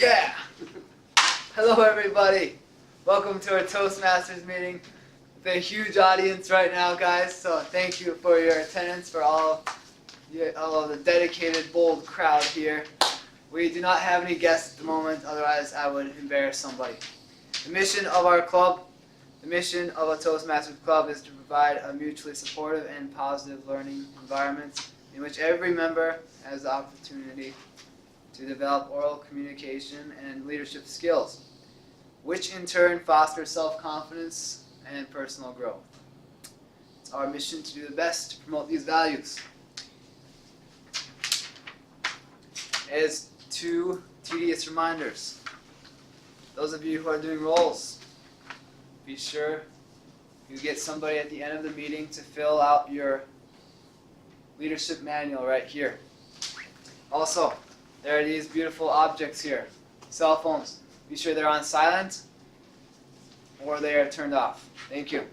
Yeah! Hello everybody! Welcome to our Toastmasters meeting with a huge audience right now, guys. So thank you for your attendance, for all of the dedicated, bold crowd here. We do not have any guests at the moment, otherwise I would embarrass somebody. The mission of our club, the mission of a Toastmasters club is to provide a mutually supportive and positive learning environment in which every member has the opportunity to develop oral communication and leadership skills, which in turn foster self-confidence and personal growth. It's our mission to do the best to promote these values. As two tedious reminders, those of you who are doing roles, be sure you get somebody at the end of the meeting to fill out your leadership manual right here. Also, there are these beautiful objects here, cell phones. Be sure they're on silent or they are turned off. Thank you.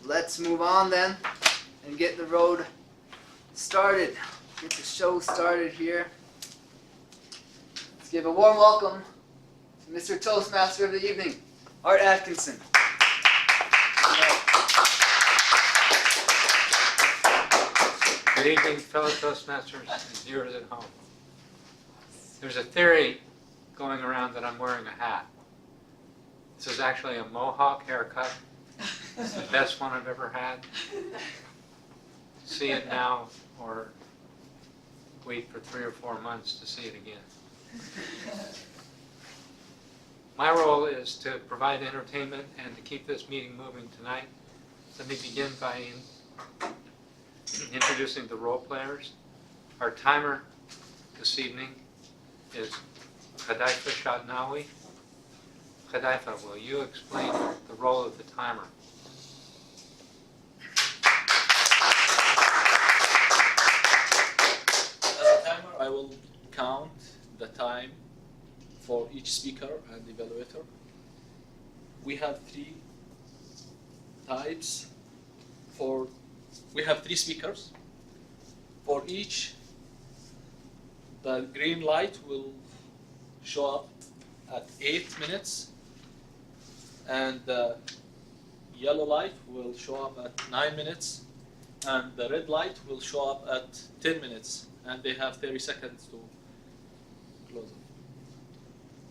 Let's move on then and get the road started. Get the show started here. Let's give a warm welcome to Mr. Toastmaster of the evening, Art Atkinson. Good evening, fellow Toastmasters and viewers at home. There's a theory going around that I'm wearing a hat. This is actually a mohawk haircut. It's the best one I've ever had. See it now or wait for 3 or 4 months to see it again. My role is to provide entertainment and to keep this meeting moving tonight. Let me begin by introducing the role players. Our timer this evening is Hy-Vee Shadnawi. Hy-Vee, will you explain the role of the timer? As a timer, I will count the time for each speaker and evaluator. We have 3 types. We have 3 speakers. For each, the green light will show up at 8 minutes, and the yellow light will show up at 9 minutes, and the red light will show up at 10 minutes, and they have 30 seconds to close it.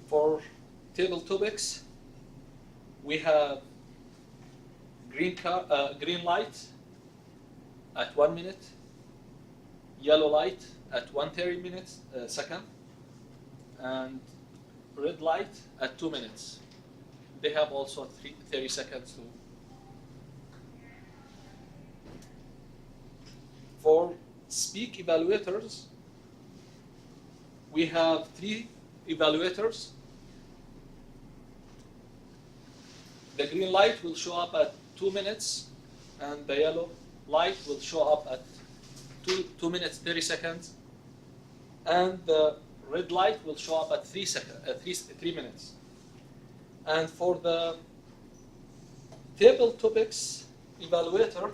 For table topics, we have green light at 1 minute, yellow light at 130 second, and red light at 2 minutes. They have also 30 seconds to. For speak evaluators, we have 3 evaluators. The green light will show up at 2 minutes, and the yellow light will show up at 2 minutes 30 seconds, and the red light will show up at 3 minutes. And for the table topics evaluator,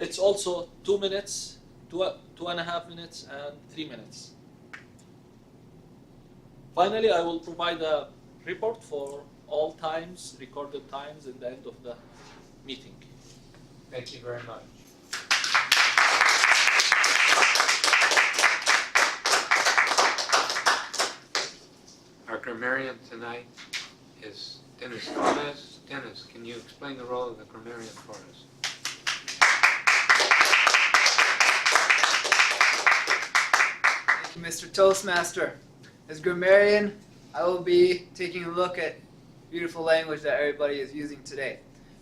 it's also 2 minutes, 2.5 minutes, and 3 minutes. Finally, I will provide a report for all times, recorded times, at the end of the meeting. Thank you very much. Our grammarian tonight is Dennis Gomez. Dennis, can you explain the role of the grammarian for us? Thank you, Mr. Toastmaster. As grammarian, I will be taking a look at beautiful language that everybody is using today.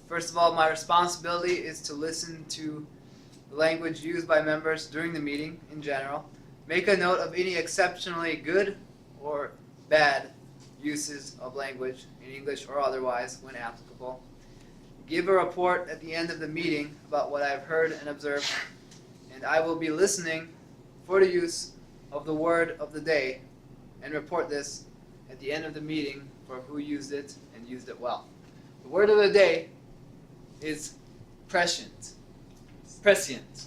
First of all, my responsibility is to listen to the language used by members during the meeting in general, make a note of any exceptionally good or bad uses of language in English or otherwise when applicable, give a report at the end of the meeting about what I've heard and observed, and I will be listening for the use of the word of the day and report this at the end of the meeting for who used it and used it well. The word of the day is Prescient. Prescient.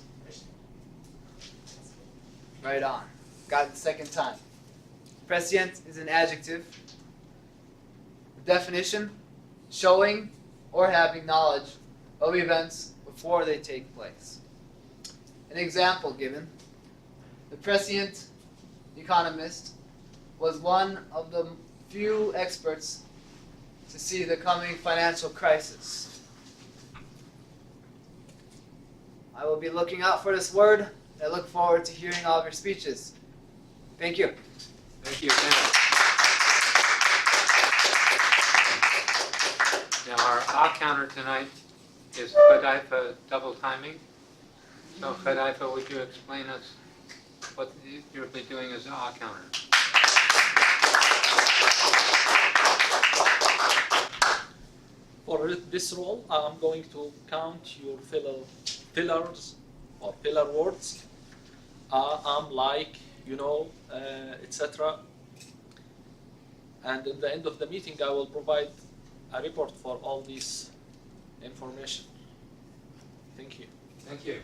Right on. Got it the second time. Prescient is an adjective. The definition, showing or having knowledge of events before they take place. An example given. The prescient economist was one of the few experts to see the coming financial crisis. I will be looking out for this word. I look forward to hearing all of your speeches. Thank you. Thank you, Dan. Now our ah counter tonight is Hy-Vee double timing. So Hy-Vee, would you explain us what you'll be doing as an ah counter? For this role, I'm going to count your fillers or filler words. I'm like, you know, etc. And at the end of the meeting, I will provide a report for all this information. Thank you. Thank you.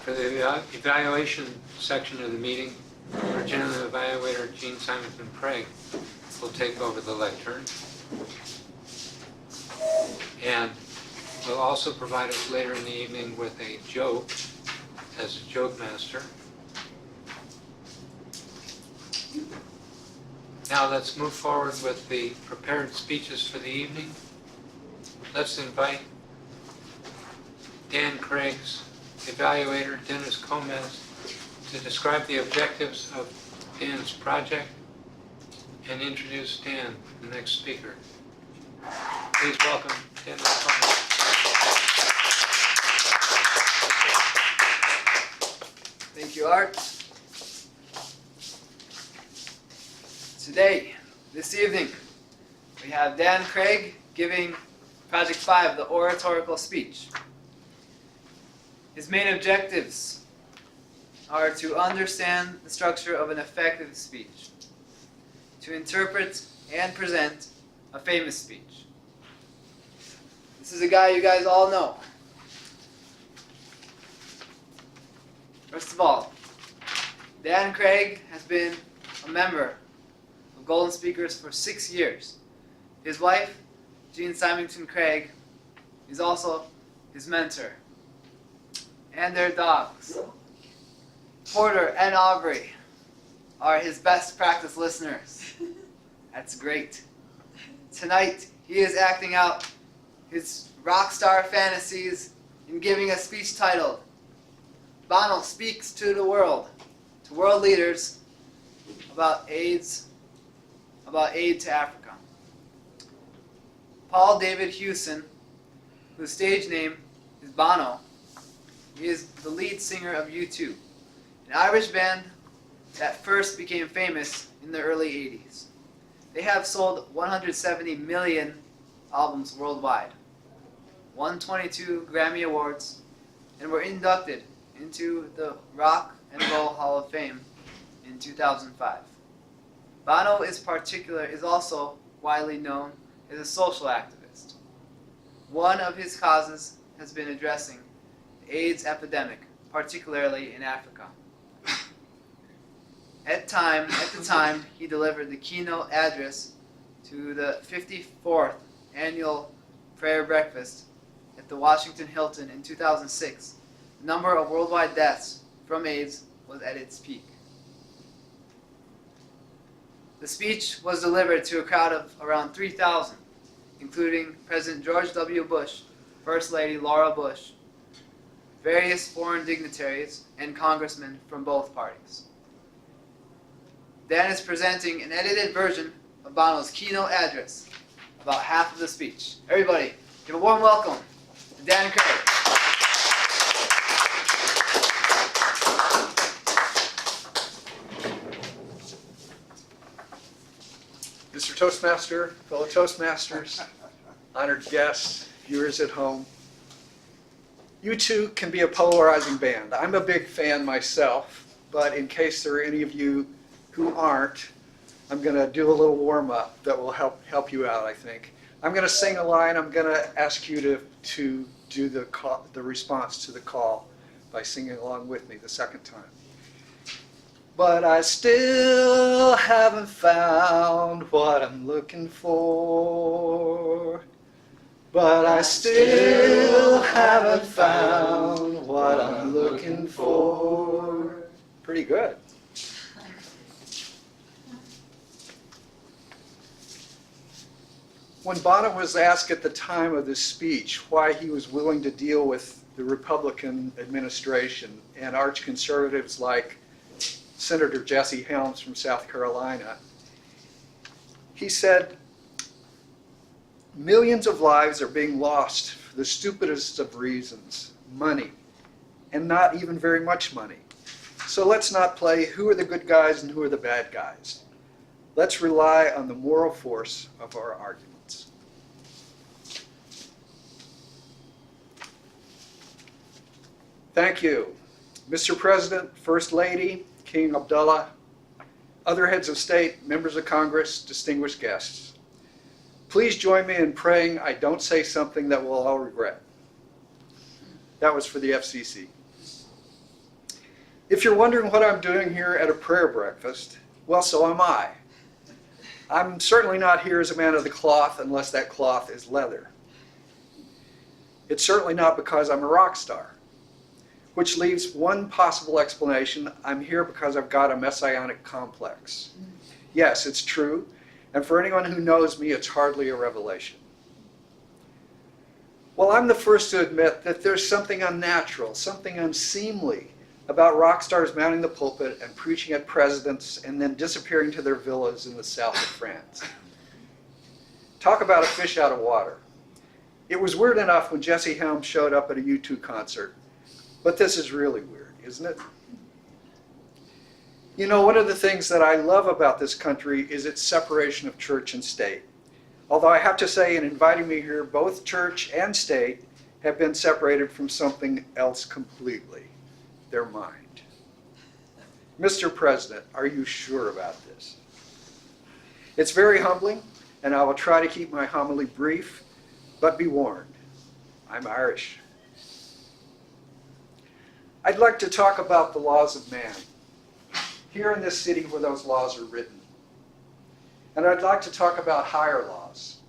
For the evaluation section of the meeting, our general evaluator, Jean Symington Craig, will take over the lectern. And will also provide us later in the evening with a joke as a joke master. Now let's move forward with the prepared speeches for the evening. Let's invite Dan Craig's evaluator, Dennis Gomez, to describe the objectives of Dan's project and introduce Dan, the next speaker. Please welcome Dan Gomez. Thank you, Art. Today, this evening, we have Dan Craig giving Project 5, the oratorical speech. His main objectives are to understand the structure of an effective speech, to interpret and present a famous speech. This is a guy you guys all know. First of all, Dan Craig has been a member of Golden Speakers for 6 years. His wife, Jean Symington Craig, is also his mentor. And their dogs, Porter and Aubrey, are his best practice listeners. That's great. Tonight, he is acting out his rock star fantasies in giving a speech titled, Bono Speaks to the World, to world leaders about aid to Africa. Paul David Hewson, whose stage name is Bono, he is the lead singer of U2, an Irish band that first became famous in the early 80s. They have sold 170 million albums worldwide, won 22 Grammy Awards, and were inducted into the Rock and Roll Hall of Fame in 2005. Bono is also widely known as a social activist. One of his causes has been addressing the AIDS epidemic, particularly in Africa. At the time, he delivered the keynote address to the 54th annual prayer breakfast at the Washington Hilton in 2006. The number of worldwide deaths from AIDS was at its peak. The speech was delivered to a crowd of around 3,000, including President George W. Bush, First Lady Laura Bush, various foreign dignitaries, and congressmen from both parties. Dan is presenting an edited version of Bono's keynote address, about half of the speech. Everybody, give a warm welcome to Dan Craig. Mr. Toastmaster, fellow Toastmasters, honored guests, viewers at home. U2 can be a polarizing band. I'm a big fan myself, but in case there are any of you who aren't, I'm going to do a little warm-up that will help you out, I think. I'm going to sing a line. I'm going to ask you to do the response to the call by singing along with me the second time. But I still haven't found what I'm looking for. But I still haven't found what I'm looking for. Pretty good. When Bono was asked at the time of this speech why he was willing to deal with the Republican administration and arch conservatives like Senator Jesse Helms from South Carolina, he said, millions of lives are being lost for the stupidest of reasons, money, and not even very much money. So let's not play who are the good guys and who are the bad guys. Let's rely on the moral force of our arguments. Thank you. Mr. President, First Lady, King Abdullah, other heads of state, members of Congress, distinguished guests. Please join me in praying I don't say something that we'll all regret. That was for the FCC. If you're wondering what I'm doing here at a prayer breakfast, well, so am I. I'm certainly not here as a man of the cloth unless that cloth is leather. It's certainly not because I'm a rock star. Which leaves one possible explanation. I'm here because I've got a messianic complex. Yes, it's true. And for anyone who knows me, it's hardly a revelation. Well, I'm the first to admit that there's something unnatural, something unseemly about rock stars mounting the pulpit and preaching at presidents and then disappearing to their villas in the south of France. Talk about a fish out of water. It was weird enough when Jesse Helms showed up at a U2 concert. But this is really weird, isn't it? You know, one of the things that I love about this country is its separation of church and state. Although I have to say, in inviting me here, both church and state have been separated from something else completely, their mind. Mr. President, are you sure about this? It's very humbling, and I will try to keep my homily brief, but be warned, I'm Irish. I'd like to talk about the laws of man, here in this city where those laws are written. And I'd like to talk about higher laws.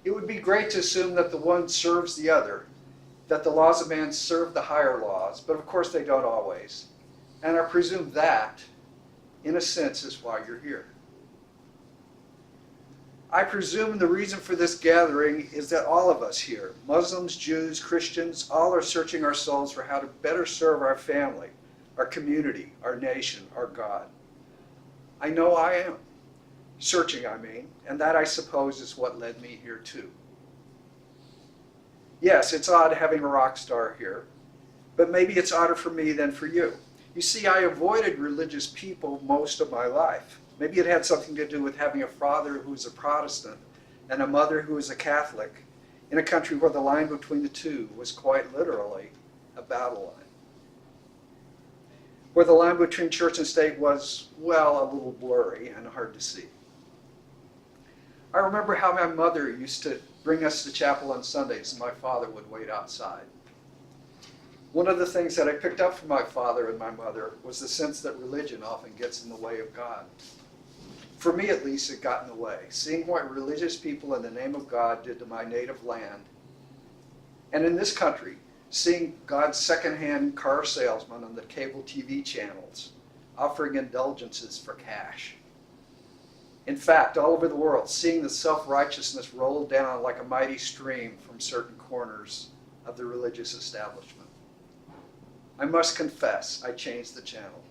It would be great to assume that the one serves the other, that the laws of man serve the higher laws, but of course they don't always. And I presume that, in a sense, is why you're here. I presume the reason for this gathering is that all of us here, Muslims, Jews, Christians, all are searching our souls for how to better serve our family, our community, our nation, our God. I know I am. Searching, I mean, and that, I suppose, is what led me here too. Yes, it's odd having a rock star here, but maybe it's odder for me than for you. You see, I avoided religious people most of my life. Maybe it had something to do with having a father who was a Protestant and a mother who was a Catholic in a country where the line between the two was quite literally a battle line. Where the line between church and state was, well, a little blurry and hard to see. I remember how my mother used to bring us to chapel on Sundays and my father would wait outside. One of the things that I picked up from my father and my mother was the sense that religion often gets in the way of God. For me, at least, it got in the way. Seeing what religious people in the name of God did to my native land. And in this country, seeing God's secondhand car salesman on the cable TV channels offering indulgences for cash. In fact, all over the world, seeing the self-righteousness roll down like a mighty stream from certain corners of the religious establishment. I must confess, I changed the channel.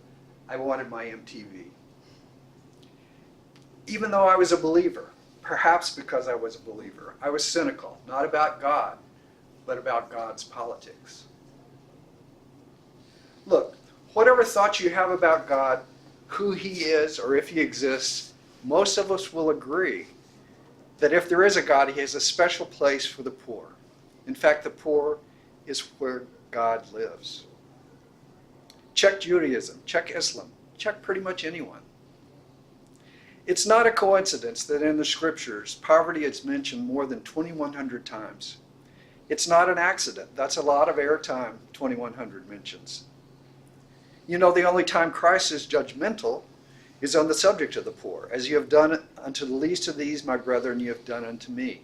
I wanted my MTV. Even though I was a believer, perhaps because I was a believer, I was cynical, not about God, but about God's politics. Look, whatever thoughts you have about God, who he is, or if he exists, most of us will agree that if there is a God, he has a special place for the poor. In fact, the poor is where God lives. Check Judaism, check Islam, check pretty much anyone. It's not a coincidence that in the scriptures, poverty is mentioned more than 2,100 times. It's not an accident. That's a lot of airtime, 2,100 mentions. You know, the only time Christ is judgmental is on the subject of the poor. As you have done unto the least of these, my brethren, you have done unto me.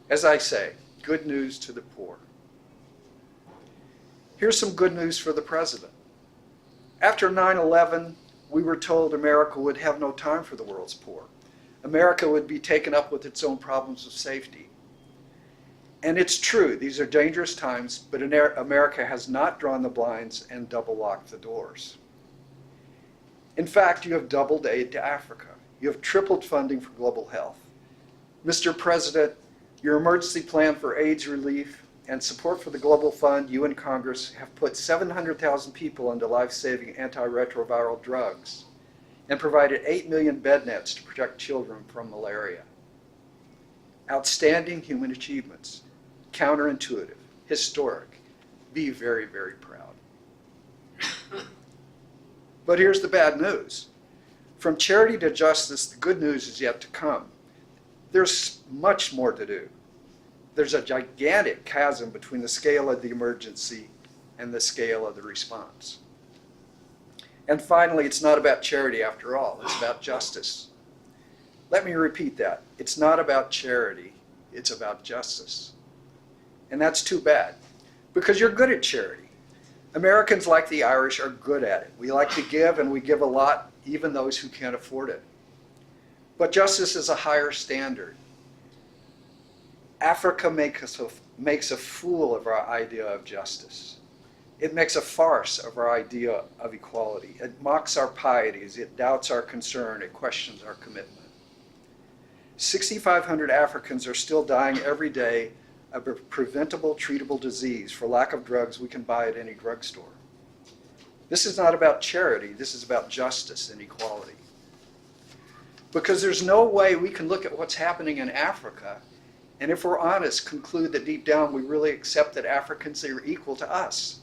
As I say, good news to the poor. Here's some good news for the president. After 9/11, we were told America would have no time for the world's poor. America would be taken up with its own problems of safety. And it's true, these are dangerous times, but America has not drawn the blinds and double locked the doors. In fact, you have doubled aid to Africa. You have tripled funding for global health. Mr. President, your emergency plan for AIDS relief and support for the Global Fund, you and Congress have put 700,000 people into life-saving antiretroviral drugs and provided 8 million bed nets to protect children from malaria. Outstanding human achievements, counterintuitive, historic. Be very, very proud. But here's the bad news. From charity to justice, the good news is yet to come. There's much more to do. There's a gigantic chasm between the scale of the emergency and the scale of the response. And finally, it's not about charity after all. It's about justice. Let me repeat that. It's not about charity. It's about justice. And that's too bad, because you're good at charity. Americans, like the Irish, are good at it. We like to give, and we give a lot, even those who can't afford it. But justice is a higher standard. Africa makes a fool of our idea of justice. It makes a farce of our idea of equality. It mocks our pieties. It doubts our concern. It questions our commitment. 6,500 Africans are still dying every day of a preventable, treatable disease for lack of drugs we can buy at any drugstore. This is not about charity. This is about justice and equality. Because there's no way we can look at what's happening in Africa and, if we're honest, conclude that deep down we really accept that Africans are equal to us.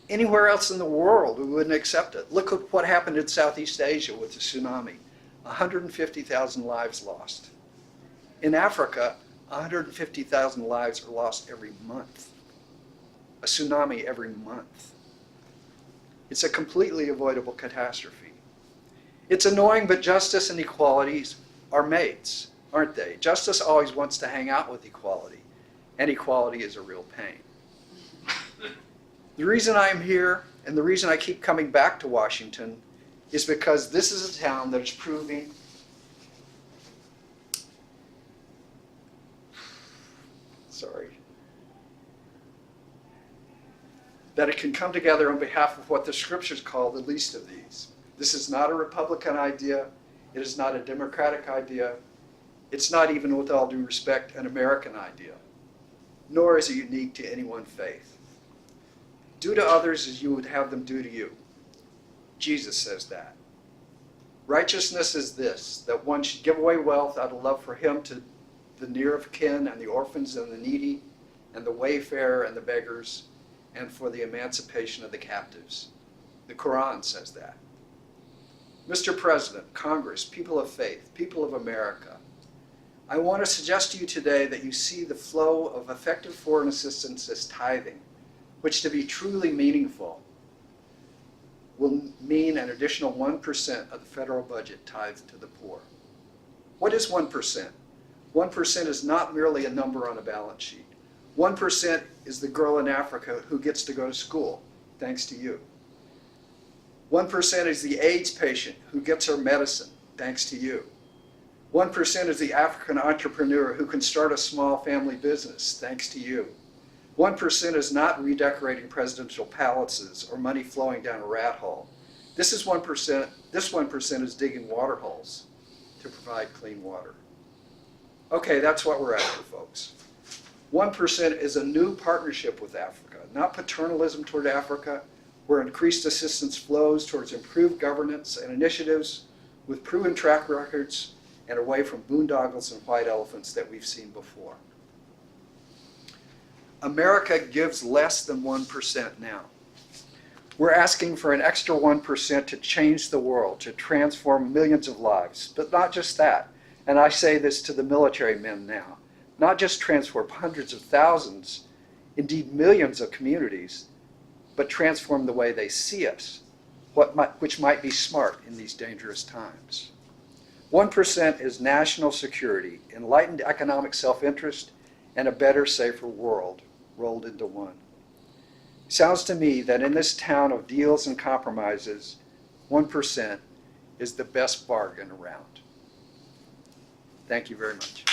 Anywhere else in the world, we wouldn't accept it. Look at what happened in Southeast Asia with the tsunami. 150,000 lives lost. In Africa, 150,000 lives are lost every month. A tsunami every month. It's a completely avoidable catastrophe. It's annoying, but justice and equality are mates, aren't they? Justice always wants to hang out with equality, and equality is a real pain. The reason I'm here, and the reason I keep coming back to Washington, is because this is a town that is proving that it can come together on behalf of what the scriptures call the least of these. This is not a Republican idea. It is not a Democratic idea. It's not, even with all due respect, an American idea. Nor is it unique to any one faith. Do to others as you would have them do to you. Jesus says that. Righteousness is this, that one should give away wealth out of love for him to the near of kin and the orphans and the needy and the wayfarer and the beggars, and for the emancipation of the captives. The Quran says that. Mr. President, Congress, people of faith, people of America, I want to suggest to you today that you see the flow of effective foreign assistance as tithing, which, to be truly meaningful, will mean an additional 1% of the federal budget tithed to the poor. What is 1%? 1% is not merely a number on a balance sheet. 1% is the girl in Africa who gets to go to school, thanks to you. 1% is the AIDS patient who gets her medicine, thanks to you. 1% is the African entrepreneur who can start a small family business, thanks to you. 1% is not redecorating presidential palaces or money flowing down a rat hole. This 1% is digging water holes to provide clean water. Okay, that's what we're after, folks. 1% is a new partnership with Africa, not paternalism toward Africa, where increased assistance flows towards improved governance and initiatives with proven track records and away from boondoggles and white elephants that we've seen before. America gives less than 1% now. We're asking for an extra 1% to change the world, to transform millions of lives. But not just that. And I say this to the military men now. Not just transform hundreds of thousands, indeed millions of communities, but transform the way they see us, which might be smart in these dangerous times. 1% is national security, enlightened economic self-interest, and a better, safer world rolled into one. Sounds to me that in this town of deals and compromises, 1% is the best bargain around. Thank you very much.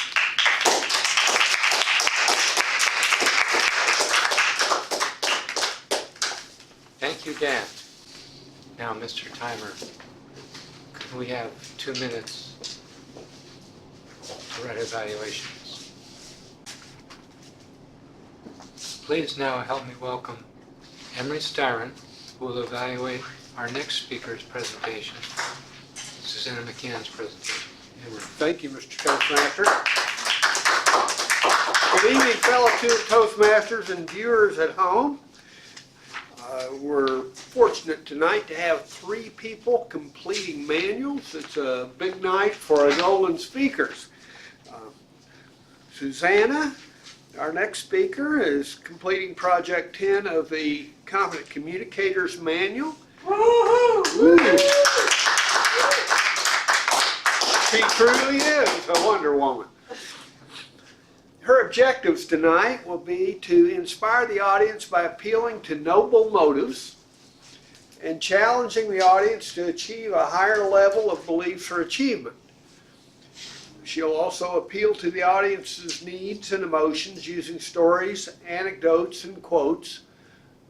Thank you, Dan. Now, Mr. Timer, could we have 2 minutes to write evaluations? Please now help me welcome Emery Styron, who will evaluate our next speaker's presentation, Susanna McCann's presentation. Emery. Thank you, Mr. Toastmaster. Good evening, fellow Toastmasters and viewers at home. We're fortunate tonight to have 3 people completing manuals. It's a big night for our Nolan speakers. Susanna, our next speaker, is completing Project 10 of the Competent Communicators Manual. Woo-hoo! She truly is a Wonder Woman. Her objectives tonight will be to inspire the audience by appealing to noble motives and challenging the audience to achieve a higher level of beliefs or achievement. She'll also appeal to the audience's needs and emotions using stories, anecdotes, and quotes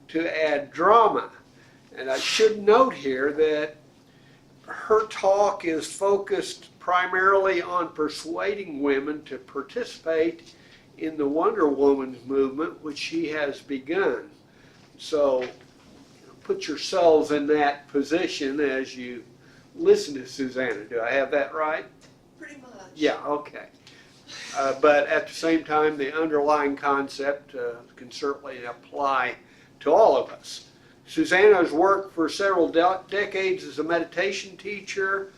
to add drama. And I should note here that her talk is focused primarily on persuading women to participate in the Wonder Woman movement, which she has begun. So put yourselves in that position as you listen to Susanna. Do I have that right? Pretty much. Yeah, okay. But at the same time, the underlying concept can certainly apply to all of us. Susanna has worked for several decades as a meditation teacher,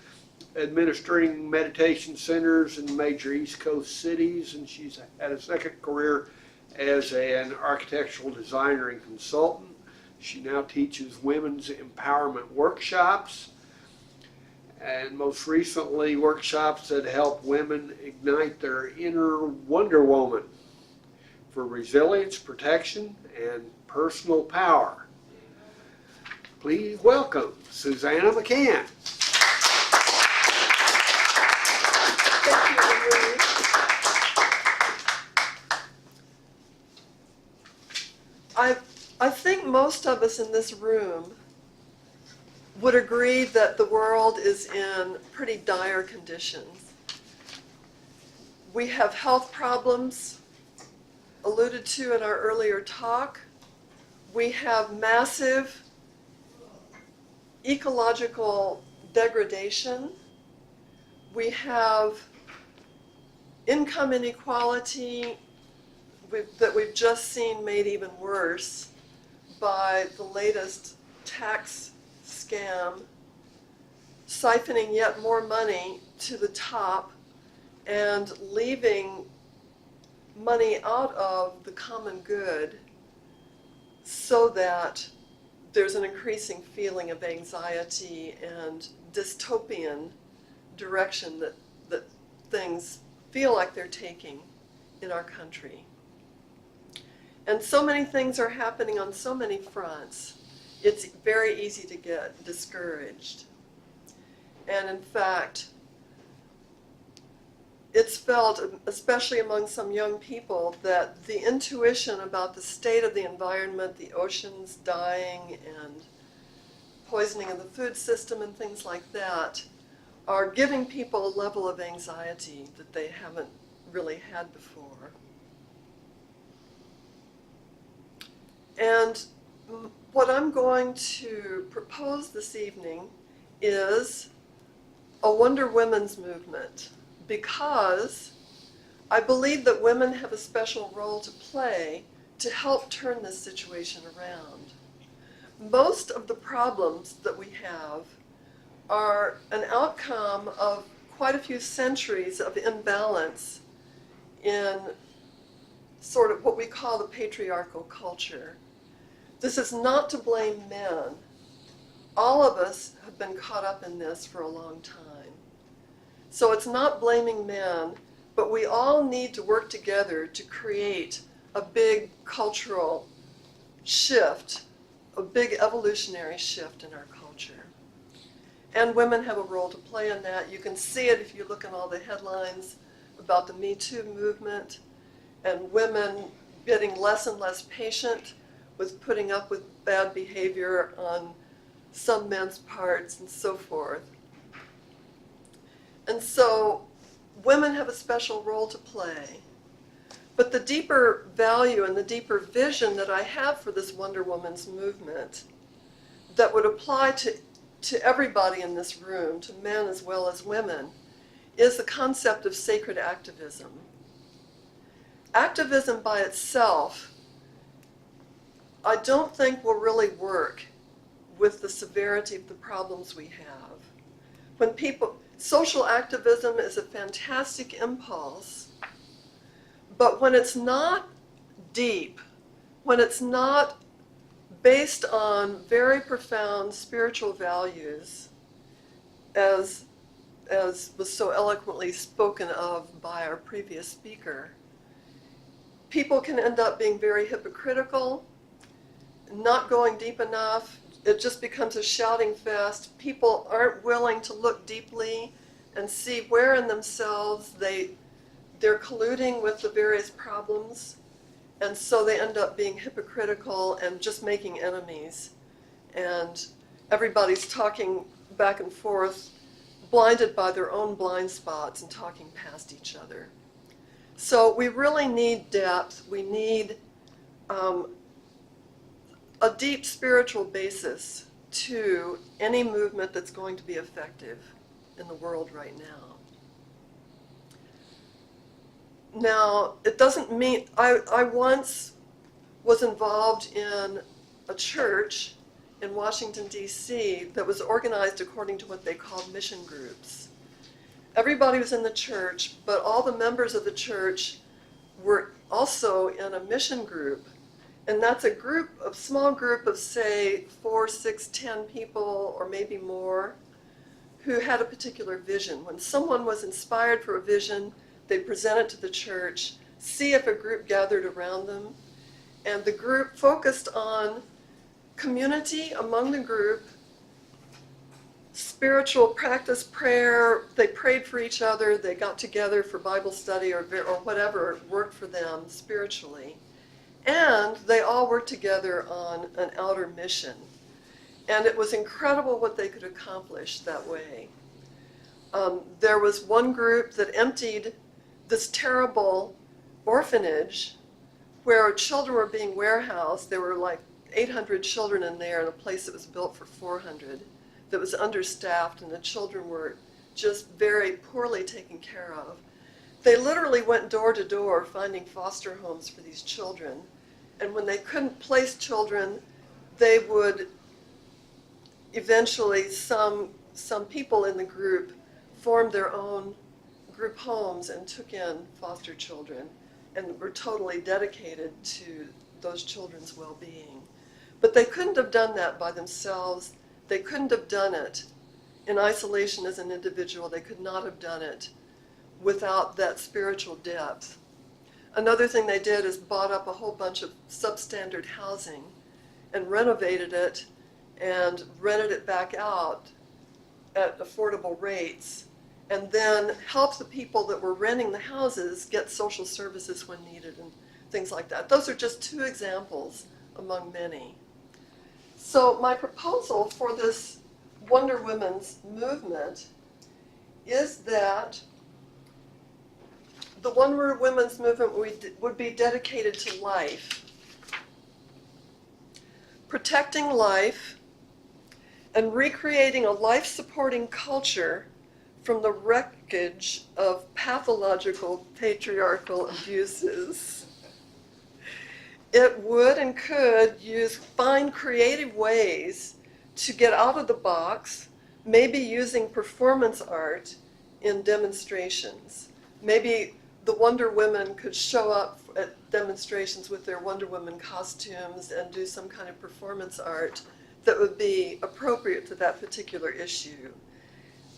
administering meditation centers in major East Coast cities, and she's had a second career as an architectural designer and consultant. She now teaches women's empowerment workshops, and most recently workshops that help women ignite their inner Wonder Woman for resilience, protection, and personal power. Please welcome Susanna McCann. Thank you, Henry. I think most of us in this room would agree that the world is in pretty dire conditions. We have health problems alluded to in our earlier talk. We have massive ecological degradation. We have income inequality that we've just seen made even worse by the latest tax scam, siphoning yet more money to the top and leaving money out of the common good so that there's an increasing feeling of anxiety and dystopian direction that things feel like they're taking in our country. And so many things are happening on so many fronts, it's very easy to get discouraged. And in fact, it's felt, especially among some young people, that the intuition about the state of the environment, the oceans dying and poisoning of the food system and things like that, are giving people a level of anxiety that they haven't really had before. And what I'm going to propose this evening is a Wonder Women's movement, because I believe that women have a special role to play to help turn this situation around. most of the problems that we have are an outcome of quite a few centuries of imbalance in sort of what we call the patriarchal culture. This is not to blame men. All of us have been caught up in this for a long time. So it's not blaming men, but we all need to work together to create a big cultural shift, a big evolutionary shift in our culture. And women have a role to play in that. You can see it if you look at all the headlines about the Me Too movement and women getting less and less patient with putting up with bad behavior on some men's parts and so forth. And so women have a special role to play. But the deeper value and the deeper vision that I have for this Wonder Woman's movement that would apply to everybody in this room, to men as well as women, is the concept of sacred activism. Activism by itself, I don't think will really work with the severity of the problems we have. When social activism is a fantastic impulse, but when it's not deep, when it's not based on very profound spiritual values, as was so eloquently spoken of by our previous speaker, people can end up being very hypocritical, not going deep enough. It just becomes a shouting fest. People aren't willing to look deeply and see where in themselves they're colluding with the various problems, and so they end up being hypocritical and just making enemies. And everybody's talking back and forth, blinded by their own blind spots and talking past each other. So we really need depth. We need a deep spiritual basis to any movement that's going to be effective in the world right now. Now, it doesn't mean, I once was involved in a church in Washington, D.C. that was organized according to what they called mission groups. Everybody was in the church, but all the members of the church were also in a mission group. And that's a small group of, say, 4, 6, 10 people, or maybe more, who had a particular vision. When someone was inspired for a vision, they'd present it to the church, see if a group gathered around them, and the group focused on community among the group, spiritual practice, prayer. They prayed for each other, they got together for Bible study or whatever worked for them spiritually. And they all worked together on an outer mission. And it was incredible what they could accomplish that way. There was one group that emptied this terrible orphanage where children were being warehoused. There were like 800 children in there in a place that was built for 400, that was understaffed, and the children were just very poorly taken care of. They literally went door to door finding foster homes for these children. And when they couldn't place children, they would eventually, some people in the group formed their own group homes and took in foster children and were totally dedicated to those children's well-being. But they couldn't have done that by themselves. They couldn't have done it in isolation as an individual. They could not have done it without that spiritual depth. Another thing they did is bought up a whole bunch of substandard housing and renovated it and rented it back out at affordable rates, and then helped the people that were renting the houses get social services when needed and things like that. Those are just 2 examples among many. So my proposal for this Wonder Women's movement is that the Wonder Women's movement would be dedicated to life, protecting life, and recreating a life-supporting culture from the wreckage of pathological patriarchal abuses. it would and could find creative ways to get out of the box, maybe using performance art in demonstrations. Maybe the Wonder Women could show up at demonstrations with their Wonder Woman costumes and do some kind of performance art that would be appropriate to that particular issue.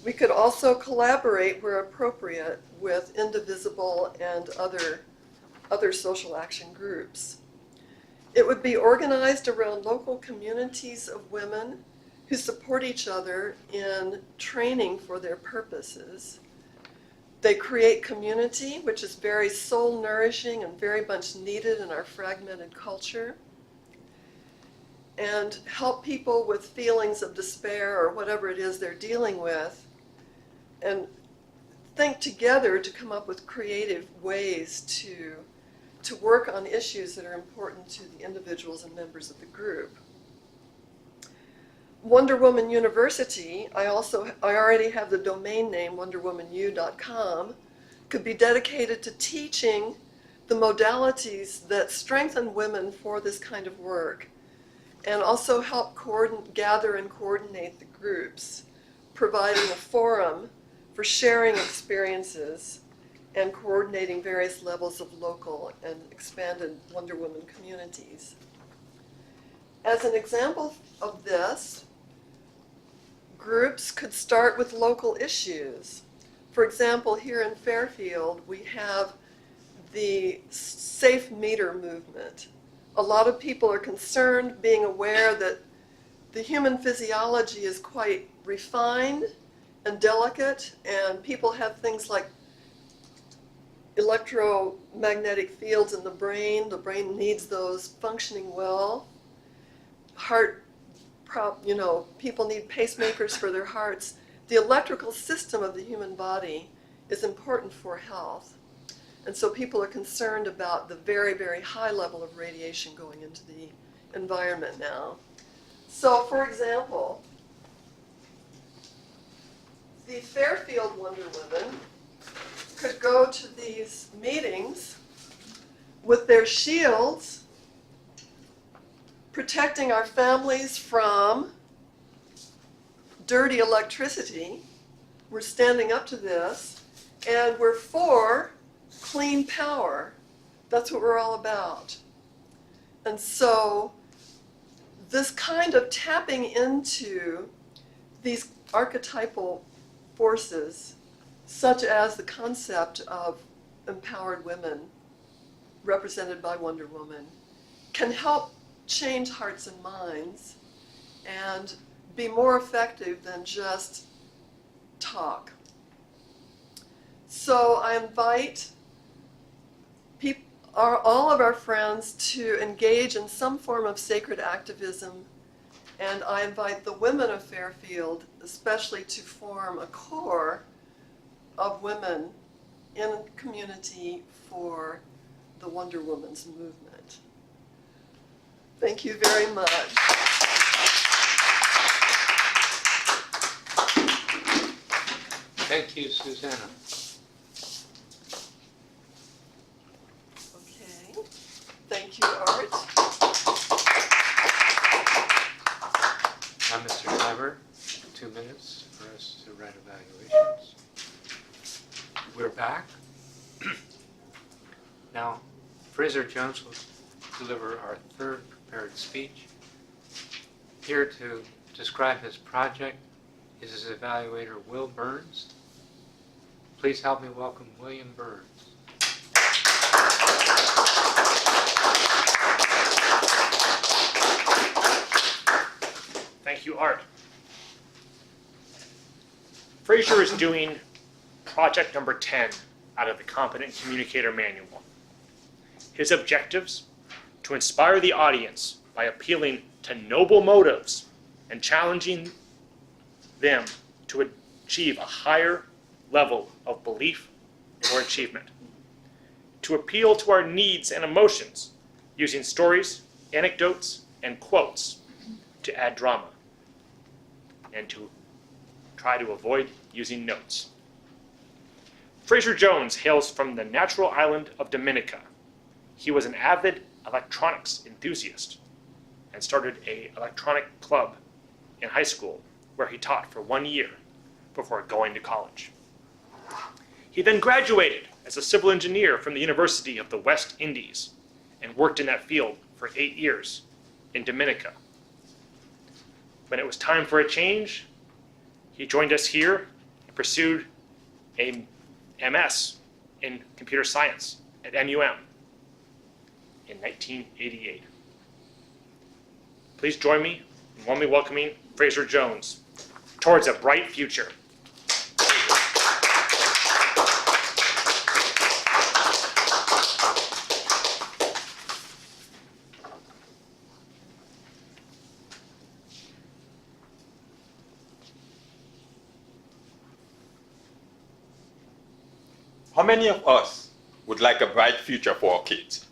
We could also collaborate where appropriate with Indivisible and other social action groups. It would be organized around local communities of women who support each other in training for their purposes. They create community, which is very soul nourishing and very much needed in our fragmented culture, and help people with feelings of despair or whatever it is they're dealing with, and think together to come up with creative ways to work on issues that are important to the individuals and members of the group. Wonder Woman University, I already have the domain name wonderwomanu.com, could be dedicated to teaching the modalities that strengthen women for this kind of work, and also help gather and coordinate the groups, providing a forum for sharing experiences and coordinating various levels of local and expanded Wonder Woman communities. As an example of this, groups could start with local issues. For example, here in Fairfield, we have the safe meter movement. A lot of people are concerned, being aware that the human physiology is quite refined and delicate, and people have things like electromagnetic fields in the brain. The brain needs those functioning well. People need pacemakers for their hearts. The electrical system of the human body is important for health. And so people are concerned about the very, very high level of radiation going into the environment now. So, for example, the Fairfield Wonder Women could go to these meetings with their shields, protecting our families from dirty electricity. We're standing up to this, and we're for clean power. That's what we're all about. And so this kind of tapping into these archetypal forces, such as the concept of empowered women represented by Wonder Woman, can help change hearts and minds and be more effective than just talk. So I invite all of our friends to engage in some form of sacred activism, and I invite the women of Fairfield especially to form a core of women in community for the Wonder Woman's movement. Thank you very much. Thank you, Susanna. Okay. Thank you, Art. Now, Mr. Clever, 2 minutes for us to write evaluations. We're back. Now, Fraser Jones will deliver our third prepared speech. Here to describe his project is his evaluator, Will Burns. Please help me welcome William Burns. Thank you, Art. Fraser is doing project number 10 out of the Competent Communicator Manual. His objectives: to inspire the audience by appealing to noble motives and challenging them to achieve a higher level of belief or achievement. To appeal to our needs and emotions using stories, anecdotes, and quotes to add drama. And to try to avoid using notes. Fraser Jones hails from the natural island of Dominica. He was an avid electronics enthusiast and started an electronic club in high school where he taught for 1 year before going to college. He then graduated as a civil engineer from the University of the West Indies and worked in that field for 8 years in Dominica. When it was time for a change, he joined us here and pursued a MS in computer science at MUM in 1988. Please join me in warmly welcoming Fraser Jones towards a bright future. How many of us would like a bright future for our kids?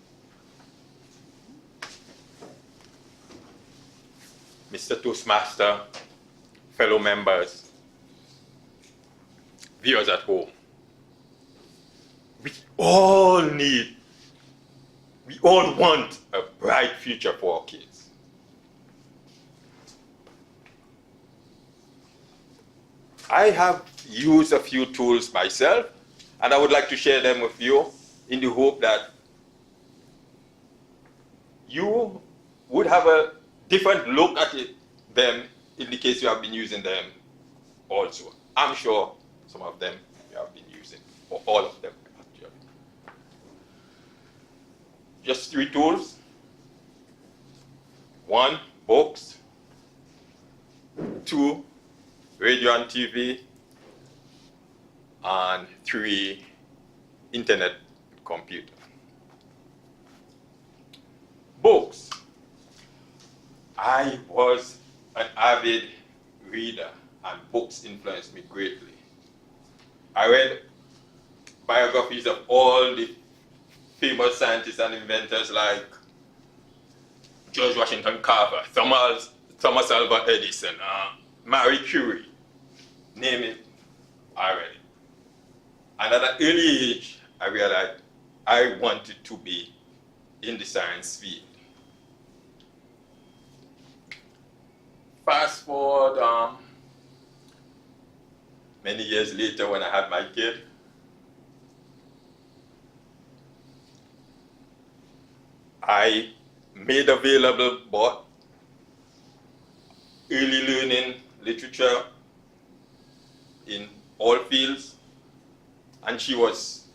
Mr. Toastmaster, fellow members, viewers at home, we all want a bright future for our kids. I have used a few tools myself, and I would like to share them with you in the hope that you would have a different look at them in the case you have been using them also. I'm sure some of them you have been using, or all of them actually. Just 3 tools. 1, books. 2, radio and TV. And 3, internet computer. Books. I was an avid reader, and books influenced me greatly. I read biographies of all the famous scientists and inventors like George Washington Carver, Thomas Alva Edison, Marie Curie, name it, I read it. And at an early age, I realized I wanted to be in the science field. Fast forward many years later when I had my kid, I made available both early learning literature in all fields, and she was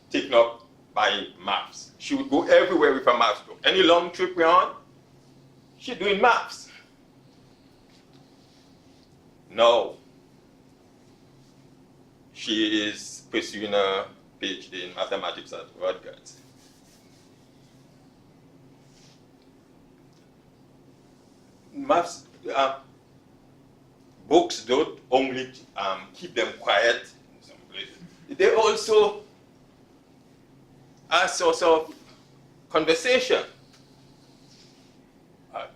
taken up by maths. She would go everywhere with her maths book. Any long trip we're on, she's doing maths. Now, she is pursuing a PhD in mathematics at Rutgers. Maths, books don't only keep them quiet in some places. They also are a source of conversation. I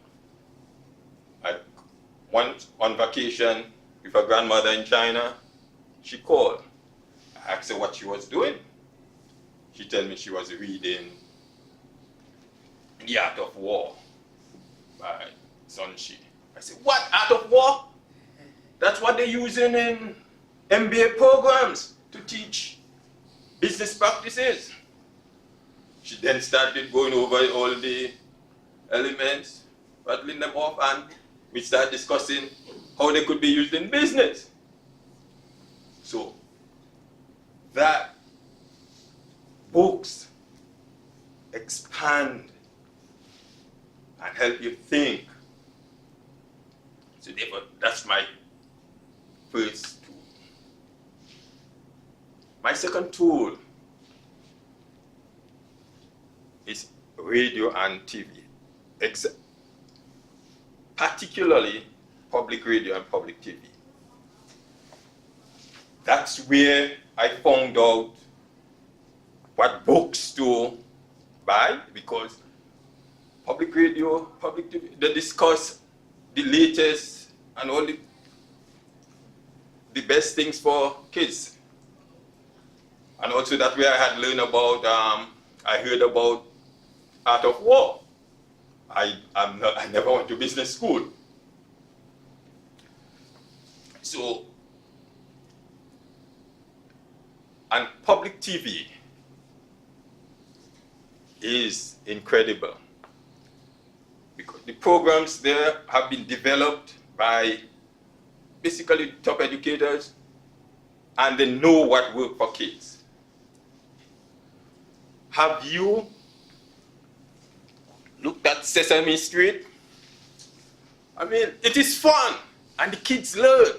went on vacation with a grandmother in China. She called. I asked her what she was doing. She told me she was reading The Art of War by Sun Shi. I said, what, Art of War? That's what they're using in MBA programs to teach business practices. She then started going over all the elements, rattling them off, and we started discussing how they could be used in business. So that books expand and help you think. So therefore, that's my first tool. My second tool is radio and TV, particularly public radio and public TV. That's where I found out what books to buy, because public radio, public TV, they discuss the latest and all the best things for kids. And also that way I had learned about, I heard about Art of War. I never went to business school. So, and public TV is incredible because the programs there have been developed by basically top educators, and they know what works for kids. Have you looked at Sesame Street? I mean, it is fun, and the kids learn.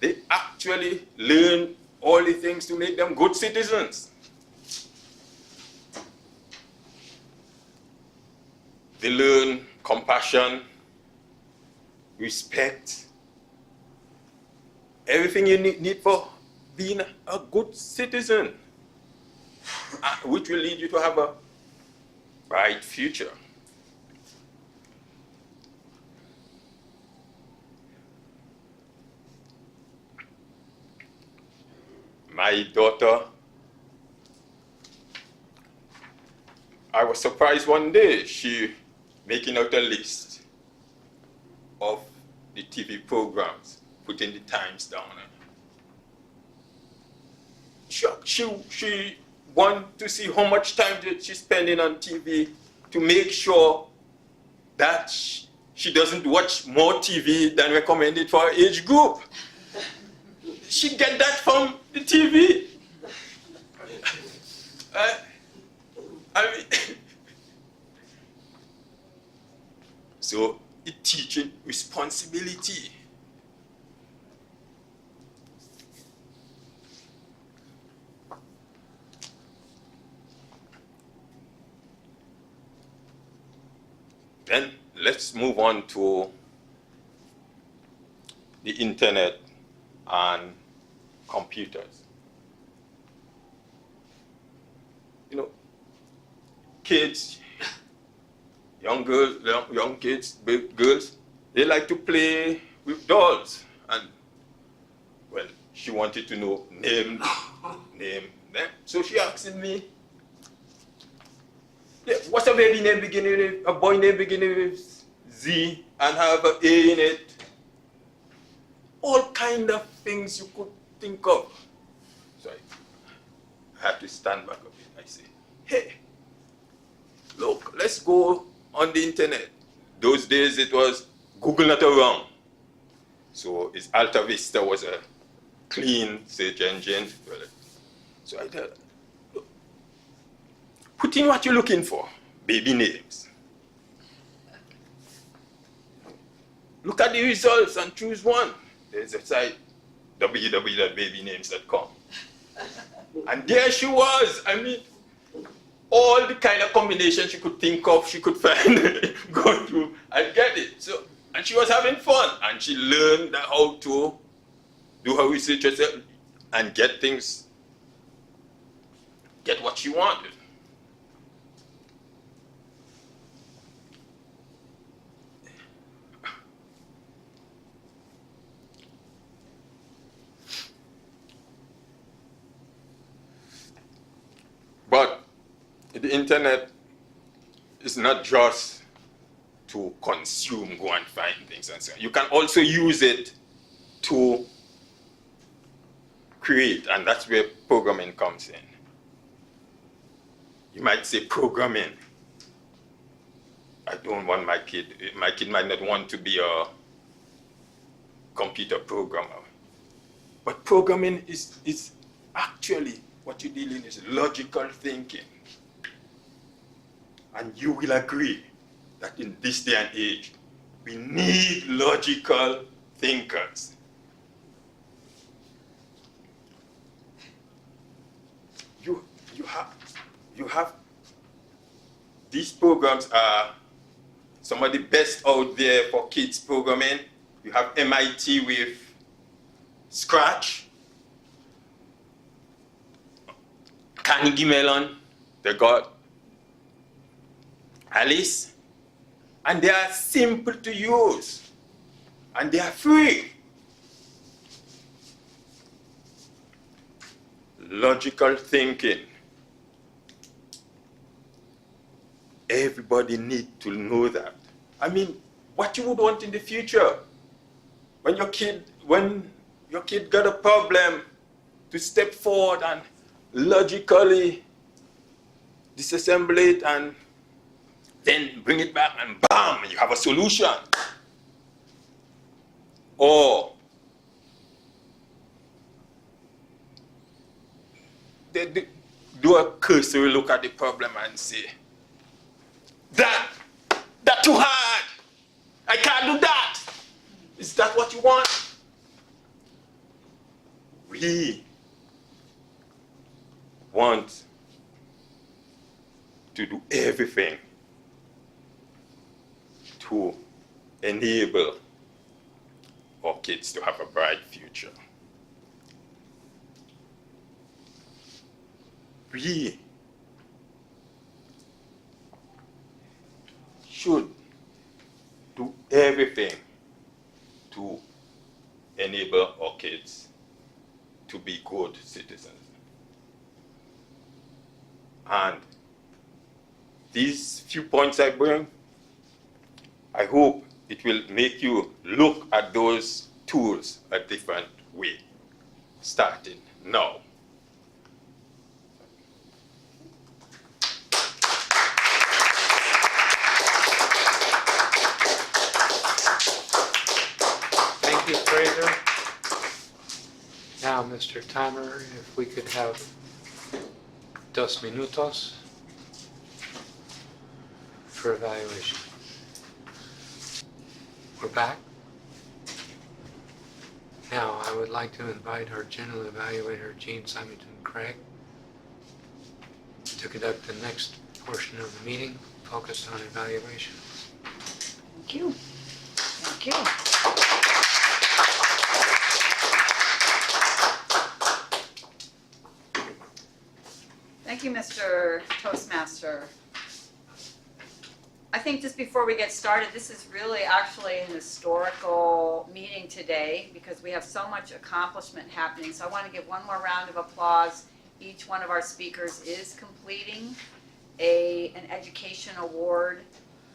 They actually learn all the things to make them good citizens. They learn compassion, respect, everything you need for being a good citizen, which will lead you to have a bright future. My daughter, I was surprised one day, she making out a list of the TV programs, putting the times down. She want to see how much time that she's spending on TV to make sure that she doesn't watch more TV than recommended for her age group. She get that from the TV. I mean, so it's teaching responsibility. Then let's move on to the internet and computers. You know, kids, young kids, big girls, they like to play with dolls. And, well, she wanted to know name them. So she asked me, yeah, what's a baby name beginning with, a boy name beginning with Z and have an A in it? All kind of things you could think of. So I had to stand back a bit. I say, hey, look, let's go on the internet. Those days it was Google not around. So his Alta Vista was a clean search engine. So I thought, look, put in what you're looking for, baby names. Look at the results and choose one. There's a site, www.babynames.com. And there she was. I mean, all the kind of combinations she could think of, she could find, go through and get it. So, and she was having fun. And she learned how to do her research herself and get things, get what she wanted. But the internet is not just to consume, go and find things and so on. You can also use it to create, and that's where programming comes in. You might say programming. I don't want my kid might not want to be a computer programmer. But programming is actually what you're dealing is logical thinking. And you will agree that in this day and age, we need logical thinkers. You have these programs are some of the best out there for kids programming. You have MIT with Scratch, Carnegie Mellon, they got Alice, and they are simple to use, and they are free. Logical thinking. everybody needs to know that. I mean, what you would want in the future, when your kid got a problem, to step forward and logically disassemble it and then bring it back and bam, you have a solution. Or they do a cursory look at the problem and say, that's too hard. I can't do that. Is that what you want? We want to do everything to enable our kids to have a bright future. We should do everything to enable our kids to be good citizens. And these few points I bring, I hope it will make you look at those tools a different way, starting now. Thank you, Fraser. Now, Mr. Timer, if we could have 2 minutos for evaluation. We're back. Now, I would like to invite our general evaluator, Jean Symington Craig, to conduct the next portion of the meeting focused on evaluation. Thank you. Thank you. Thank you, Mr. Toastmaster. I think just before we get started, this is really actually an historical meeting today because we have so much accomplishment happening. So I want to give one more round of applause. Each one of our speakers is completing an education award.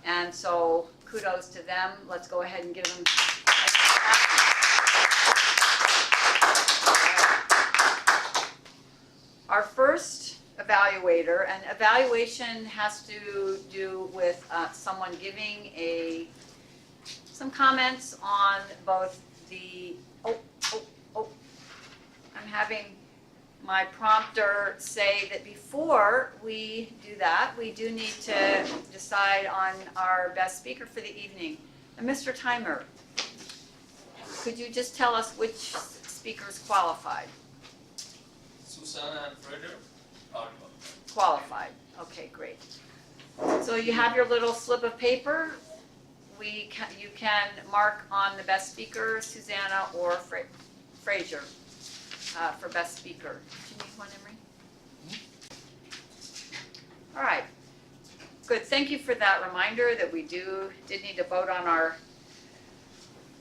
And so kudos to them. Let's go ahead and give them our first evaluator, and evaluation has to do with someone giving some comments on both the, I'm having my prompter say that before we do that, we do need to decide on our best speaker for the evening. And Mr. Timer, could you just tell us which speakers qualified? Susanna and Fraser are Qualified. Okay, great. So you have your little slip of paper. You can mark on the best speaker, Susanna or Fraser, for best speaker. Do you need one, Emery? All right. Good. Thank you for that reminder that we did need to vote on our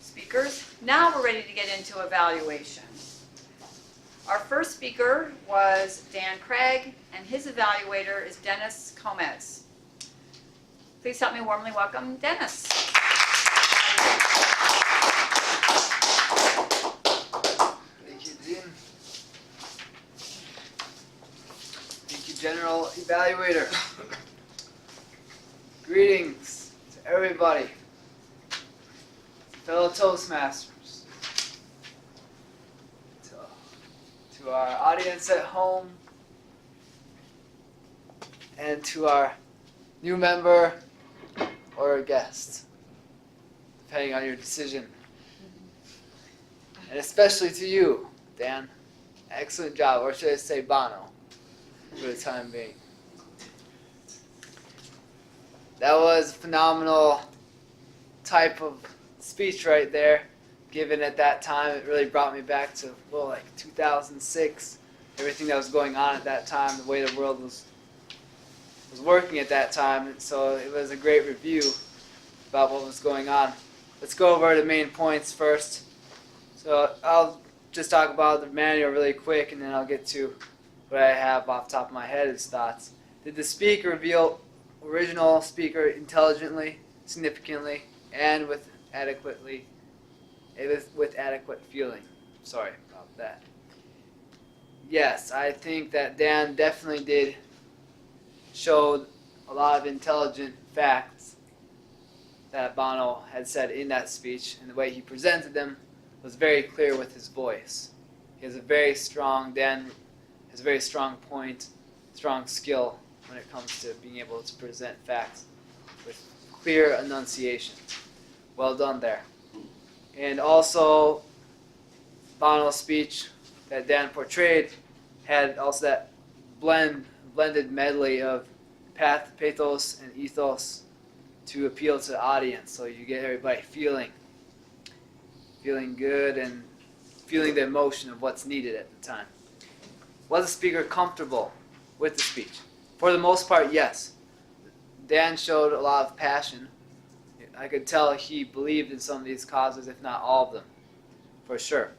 speakers. Now we're ready to get into evaluation. Our first speaker was Dan Craig, and his evaluator is Dennis Gomez. Please help me warmly welcome Dennis. Thank you, Jean. Thank you, General Evaluator. Greetings to everybody, fellow Toastmasters, to our audience at home, and to our new member or guest, depending on your decision. And especially to you, Dan. Excellent job, or should I say Bono, for the time being. That was a phenomenal type of speech right there, given at that time. It really brought me back to, like 2006, everything that was going on at that time, the way the world was working at that time. And so it was a great review about what was going on. Let's go over the main points first. So I'll just talk about the manual really quick, and then I'll get to what I have off the top of my head as thoughts. Did the speaker original speaker intelligently, significantly, and with adequate feeling. Sorry about that. Yes, I think that Dan definitely did show a lot of intelligent facts that Bono had said in that speech, and the way he presented them was very clear with his voice. He has a very strong, Dan has a very strong point, strong skill when it comes to being able to present facts with clear enunciation. Well done there. And also, Bono's speech that Dan portrayed had also that blended medley of pathos and ethos to appeal to the audience. So you get everybody feeling good and feeling the emotion of what's needed at the time. Was the speaker comfortable with the speech? For the most part, yes. Dan showed a lot of passion. I could tell he believed in some of these causes, if not all of them, for sure.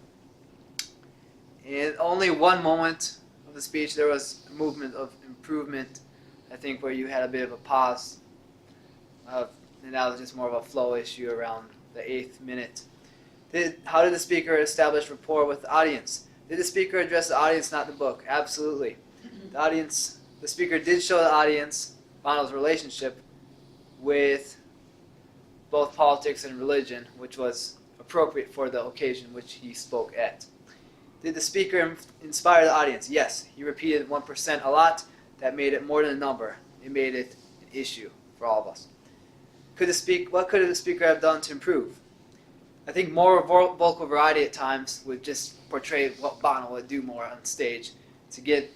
In only one moment of the speech, there was a movement of improvement, I think, where you had a bit of a pause, and that was just more of a flow issue around the 8th minute. How did the speaker establish rapport with the audience? Did the speaker address the audience, not the book? Absolutely. The speaker did show the audience Bono's relationship with both politics and religion, which was appropriate for the occasion which he spoke at. Did the speaker inspire the audience? Yes. He repeated 1% a lot. That made it more than a number. It made it an issue for all of us. What could the speaker have done to improve? I think more vocal variety at times would just portray what Bono would do more on stage to get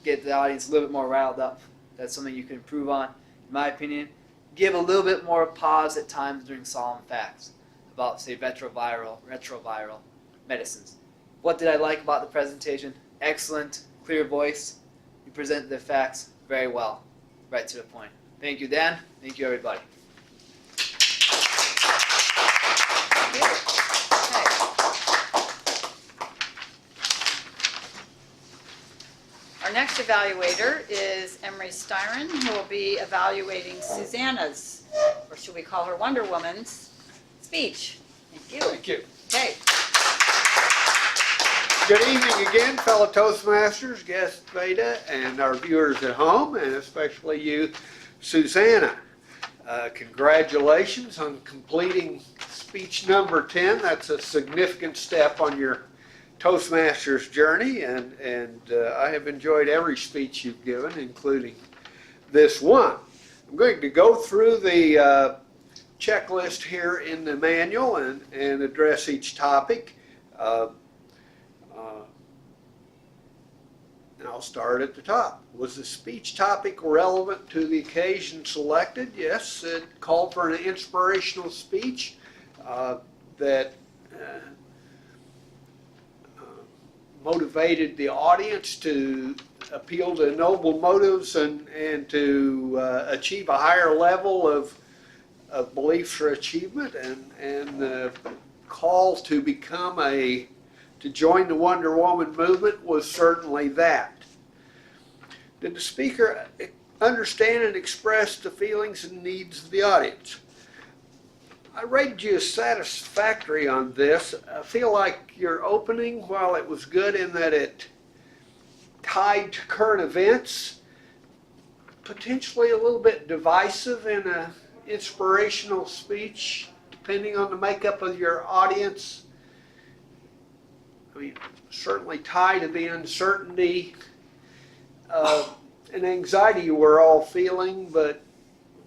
the audience a little bit more riled up. That's something you can improve on, in my opinion. Give a little bit more pause at times during solemn facts about, say, retroviral medicines. What did I like about the presentation? Excellent, clear voice. You presented the facts very well, right to the point. Thank you, Dan. Thank you, everybody. Our next evaluator is Emery Styron, who will be evaluating Susanna's, or should we call her Wonder Woman's, speech. Thank you. Thank you. Okay. Good evening again, fellow Toastmasters, guest Veda, and our viewers at home, and especially you, Susanna. Congratulations on completing speech number 10. That's a significant step on your Toastmasters journey, and I have enjoyed every speech you've given, including this one. I'm going to go through the checklist here in the manual and address each topic. And I'll start at the top. Was the speech topic relevant to the occasion selected? Yes, it called for an inspirational speech that motivated the audience to appeal to noble motives and to achieve a higher level of belief for achievement, and the call to to join the Wonder Woman movement was certainly that. Did the speaker understand and express the feelings and needs of the audience? I rated you as satisfactory on this. I feel like your opening, while it was good in that it tied to current events, potentially a little bit divisive in an inspirational speech, depending on the makeup of your audience. I mean, certainly tied to the uncertainty and anxiety you were all feeling, but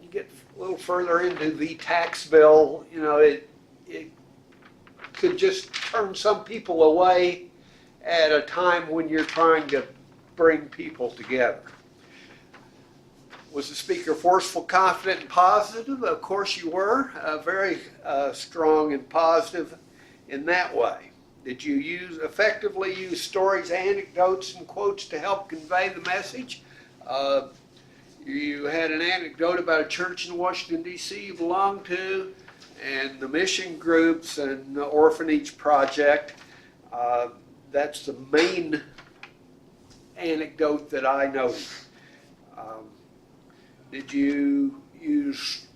you get a little further into the tax bill, you know, it could just turn some people away at a time when you're trying to bring people together. Was the speaker forceful, confident, and positive? Of course you were. Very strong and positive in that way. Did you effectively use stories, anecdotes, and quotes to help convey the message? You had an anecdote about a church in Washington, D.C. you belonged to, and the mission groups and the orphanage project. That's the main anecdote that I noted. Did you use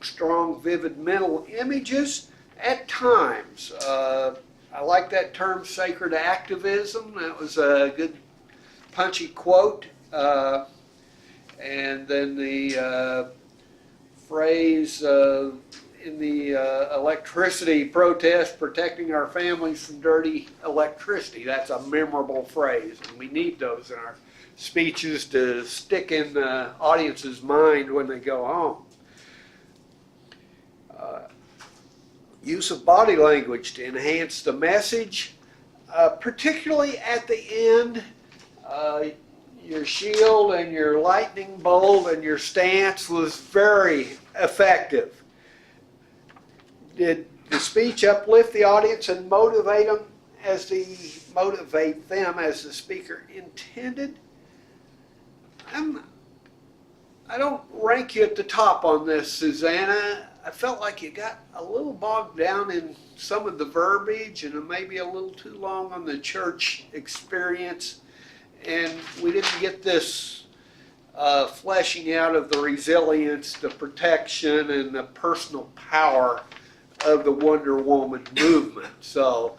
strong, vivid mental images? At times. I like that term, sacred activism. That was a good, punchy quote. And then the phrase in the electricity protest, protecting our families from dirty electricity. That's a memorable phrase, and we need those in our speeches to stick in the audience's mind when they go home. Use of body language to enhance the message, particularly at the end. Your shield and your lightning bolt and your stance was very effective. Did the speech uplift the audience and motivate them as the speaker intended? I don't rank you at the top on this, Susanna. I felt like you got a little bogged down in some of the verbiage and maybe a little too long on the church experience. And we didn't get this fleshing out of the resilience, the protection, and the personal power of the Wonder Woman movement. So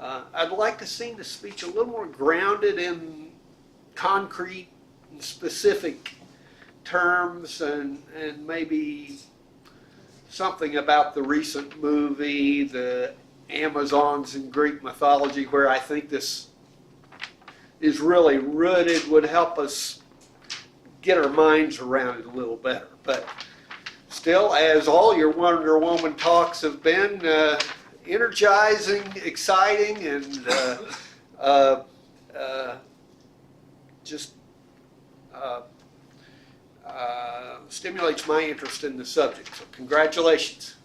I'd like to see the speech a little more grounded in concrete and specific terms, and maybe something about the recent movie, the Amazons in Greek mythology, where I think this is really rooted, would help us get our minds around it a little better. But still, as all your Wonder Woman talks have been, energizing, exciting, and just stimulates my interest in the subject. So congratulations.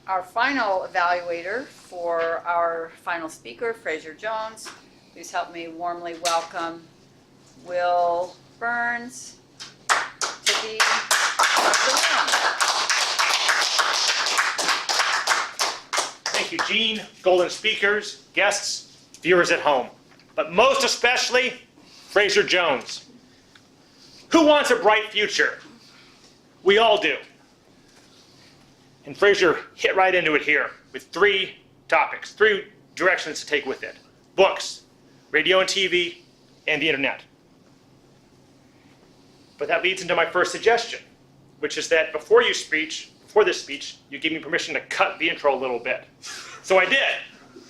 Our final evaluator for our final speaker, Fraser Jones. Please help me warmly welcome Will Burns to the room. Thank you, Jean, golden speakers, guests, viewers at home, but most especially, Fraser Jones. Who wants a bright future? We all do. And Fraser hit right into it here with 3 topics, 3 directions to take with it. Books, radio and TV, and the internet. But that leads into my first suggestion, which is that before this speech, you gave me permission to cut the intro a little bit. So I did.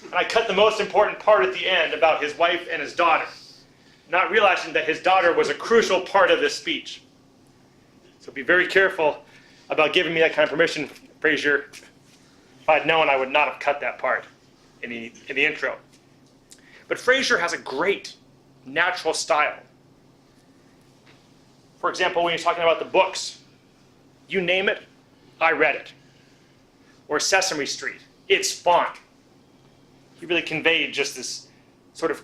And I cut the most important part at the end about his wife and his daughter, not realizing that his daughter was a crucial part of this speech. So be very careful about giving me that kind of permission, Fraser. If I'd known, I would not have cut that part in the intro. But Fraser has a great natural style. For example, when he's talking about the books, you name it, I read it. Or Sesame Street, it's fun. He really conveyed just this sort of,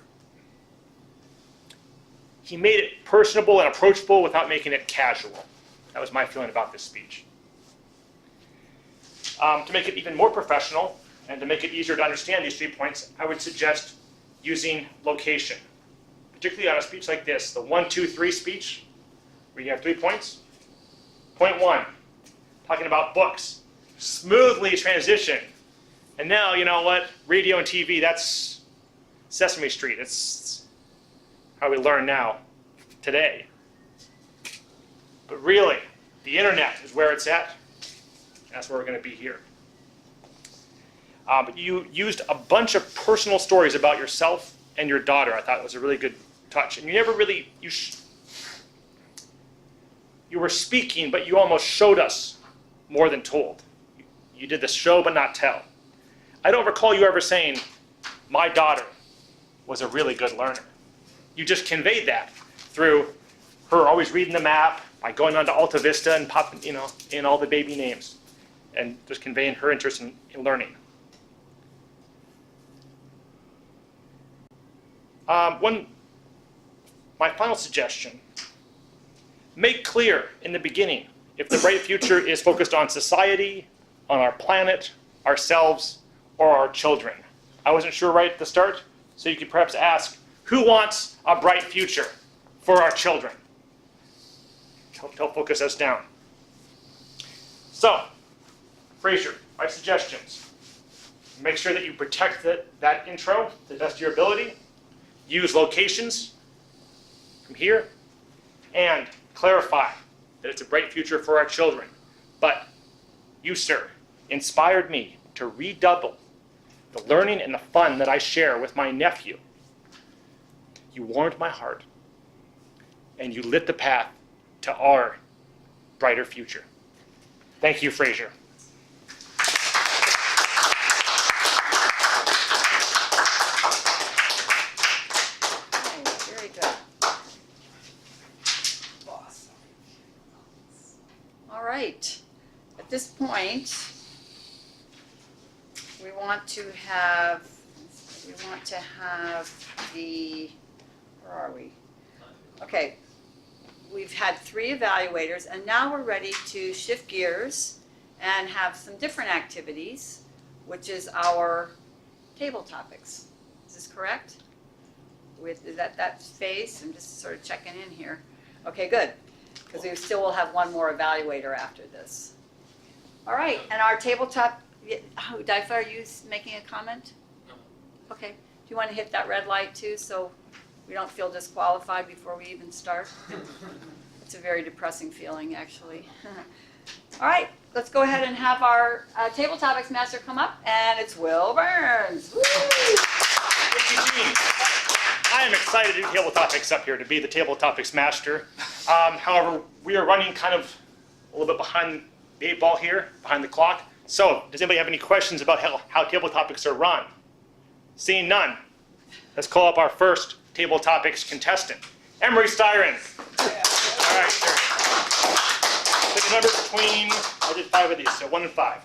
he made it personable and approachable without making it casual. That was my feeling about this speech. To make it even more professional and to make it easier to understand these 3 points, I would suggest using location. Particularly on a speech like this, the 1, 2, 3 speech, where you have 3 points. Point 1, talking about books. Smoothly transition. And now, you know what? Radio and TV, that's Sesame Street. It's how we learn now, today. But really, the internet is where it's at. That's where we're going to be here. But you used a bunch of personal stories about yourself and your daughter. I thought it was a really good touch. And you never really, you were speaking, but you almost showed us more than told. You did the show but not tell. I don't recall you ever saying, my daughter was a really good learner. You just conveyed that through her always reading the map, by going on to Alta Vista and popping, in all the baby names, and just conveying her interest in learning. My final suggestion, make clear in the beginning if the bright future is focused on society, on our planet, ourselves, or our children? I wasn't sure right at the start, so you could perhaps ask, who wants a bright future for our children? Help focus us down. So, Fraser, my suggestions. Make sure that you protect that intro to the best of your ability. Use locations from here. And clarify that it's a bright future for our children. But you, sir, inspired me to redouble the learning and the fun that I share with my nephew. You warmed my heart, and you lit the path to our brighter future. Thank you, Fraser. Okay, very good. All right. At this point, we want to have the, where are we? Okay, we've had 3 evaluators, and now we're ready to shift gears and have some different activities, which is our table topics. Is this correct? Is that phase? I'm just sort of checking in here. Okay, good, because we still will have one more evaluator after this. All right, and our tabletop, Dyfa, are you making a comment? Okay, do you want to hit that red light too, so we don't feel disqualified before we even start? It's a very depressing feeling, actually. All right, let's go ahead and have our table topics master come up, and it's Will Burns. Woo! Thank you, Jean. I am excited to do table topics up here, to be the table topics master. However, we are running kind of a little bit behind the 8 ball here, behind the clock. So, does anybody have any questions about how table topics are run? Seeing none, let's call up our first table topics contestant, Emery Styron. All right, sure. Pick a number between, I did 5 of these, so 1 and 5.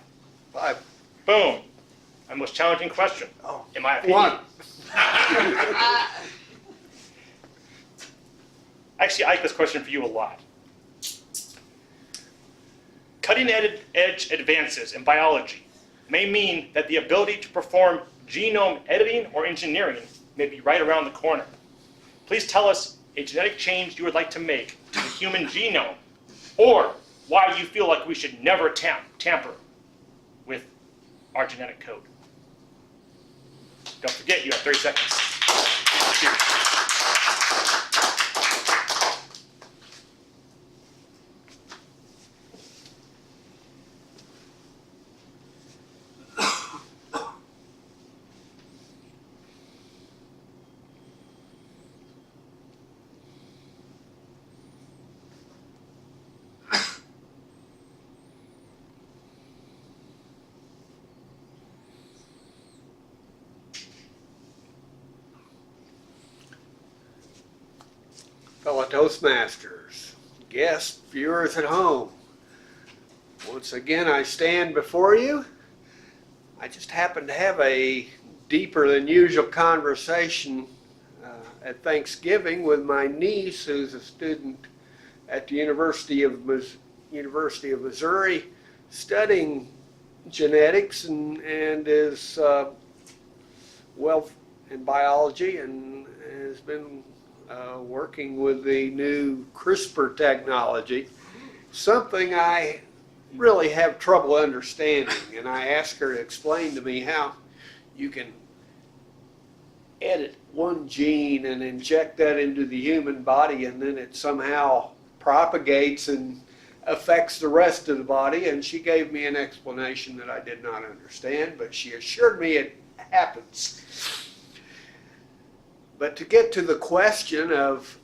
5. Boom. My most challenging question, in my opinion. 1. Actually, I like this question for you a lot. Cutting-edge advances in biology may mean that the ability to perform genome editing or engineering may be right around the corner. Please tell us a genetic change you would like to make to the human genome, or why you feel like we should never tamper with our genetic code. Don't forget, you have 30 seconds. Cheers. Fellow Toastmasters, guests, viewers at home, once again I stand before you. I just happened to have a deeper than usual conversation at Thanksgiving with my niece, who's a student at the University of Missouri studying genetics and is well in biology and has been working with the new CRISPR technology, something I really have trouble understanding. And I asked her to explain to me how you can edit one gene and inject that into the human body, and then it somehow propagates and affects the rest of the body. And she gave me an explanation that I did not understand, but she assured me it happens. But to get to the question of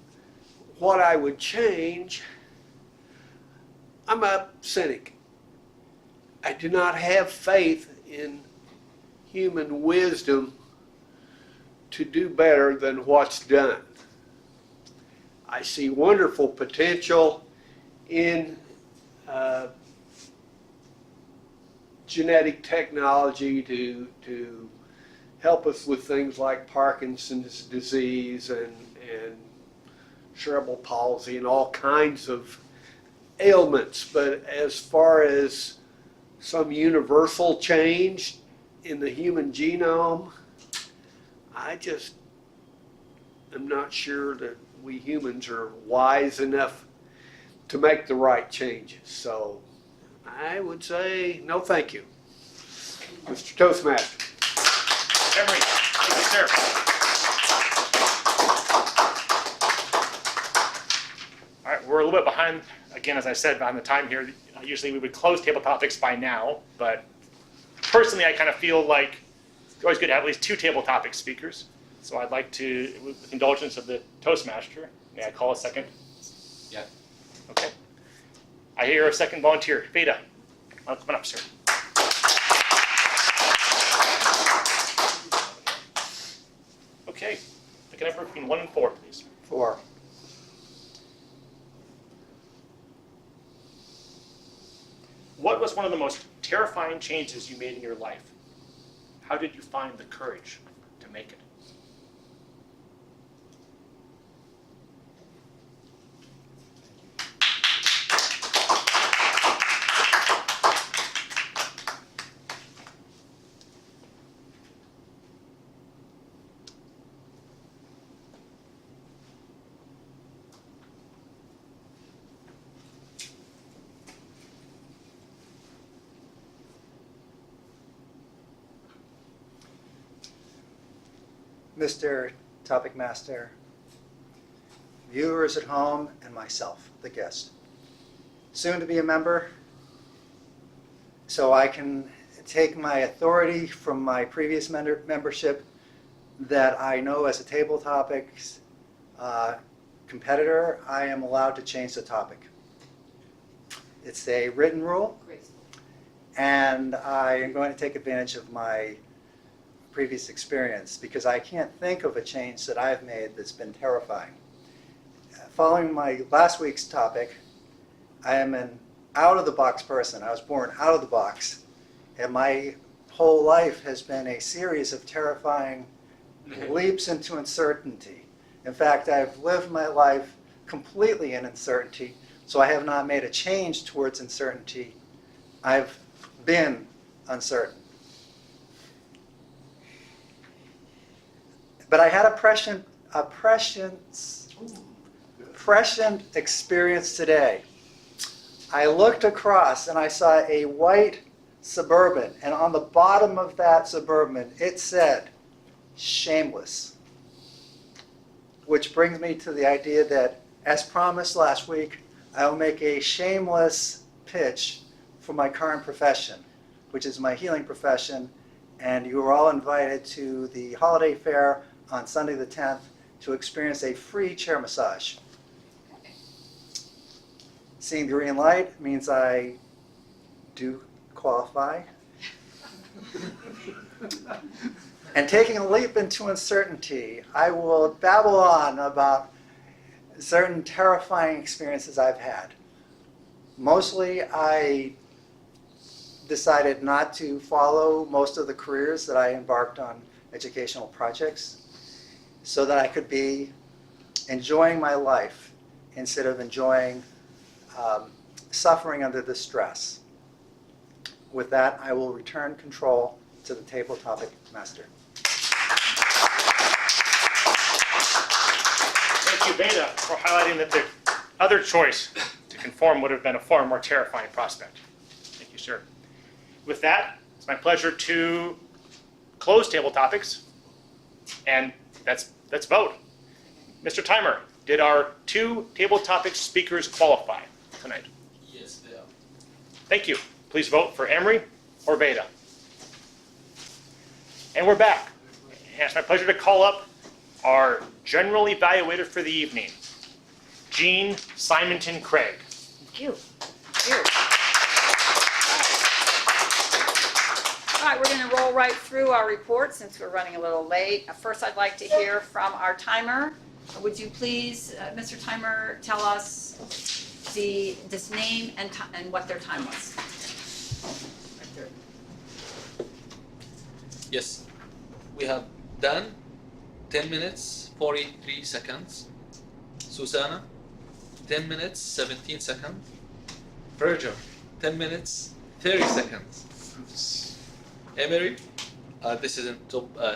what I would change, I'm a cynic. I do not have faith in human wisdom to do better than what's done. I see wonderful potential in genetic technology to help us with things like Parkinson's disease and cerebral palsy and all kinds of ailments. But as far as some universal change in the human genome. I just am not sure that we humans are wise enough to make the right changes. So I would say no thank you. Mr. Toastmaster. Emery, thank you, sir. All right, we're a little bit behind, again, as I said, behind the time here. Usually we would close table topics by now, but personally I kind of feel like it's always good to have at least 2 table topic speakers. So I'd like to, with indulgence of the Toastmaster, may I call a second? Yeah. Okay. I hear a second volunteer. Veda, come on up, sir. Okay, pick a number between 1 and 4, please. 4. What was one of the most terrifying changes you made in your life? How did you find the courage to make it? Mr. Topic Master, viewers at home, and myself, the guest. Soon to be a member, so I can take my authority from my previous membership that I know as a table topics competitor, I am allowed to change the topic. It's a written rule, and I am going to take advantage of my previous experience because I can't think of a change that I've made that's been terrifying. Following my last week's topic, I am an out-of-the-box person. I was born out of the box, and my whole life has been a series of terrifying leaps into uncertainty. In fact, I've lived my life completely in uncertainty, so I have not made a change towards uncertainty. I've been uncertain. But I had a prescient experience today. I looked across and I saw a white Suburban, and on the bottom of that Suburban it said, "Shameless." Which brings me to the idea that, as promised last week, I will make a shameless pitch for my current profession, which is my healing profession, and you are all invited to the holiday fair on Sunday the 10th to experience a free chair massage. Seeing the green light means I do qualify. And taking a leap into uncertainty, I will babble on about certain terrifying experiences I've had. Mostly, I decided not to follow most of the careers that I embarked on educational projects so that I could be enjoying my life instead of enjoying suffering under the stress. With that, I will return control to the table topic master. Thank you, Veda, for highlighting that the other choice to conform would have been a far more terrifying prospect. Thank you, sir. With that, it's my pleasure to close table topics, and let's vote. Mr. Timer, did our 2 table topic speakers qualify tonight? Yes, they are. Thank you. Please vote for Emery or Veda. And we're back. And it's my pleasure to call up our general evaluator for the evening, Jean Symington Craig. Thank you. Thank you. All right, we're going to roll right through our report since we're running a little late. First, I'd like to hear from our timer. Would you please, Mr. Timer, tell us this name and what their time was? Right there. Yes, we have Dan, 10 minutes, 43 seconds. Susanna, 10 minutes, 17 seconds. Virgil, 10 minutes, 30 seconds. Emery, this is in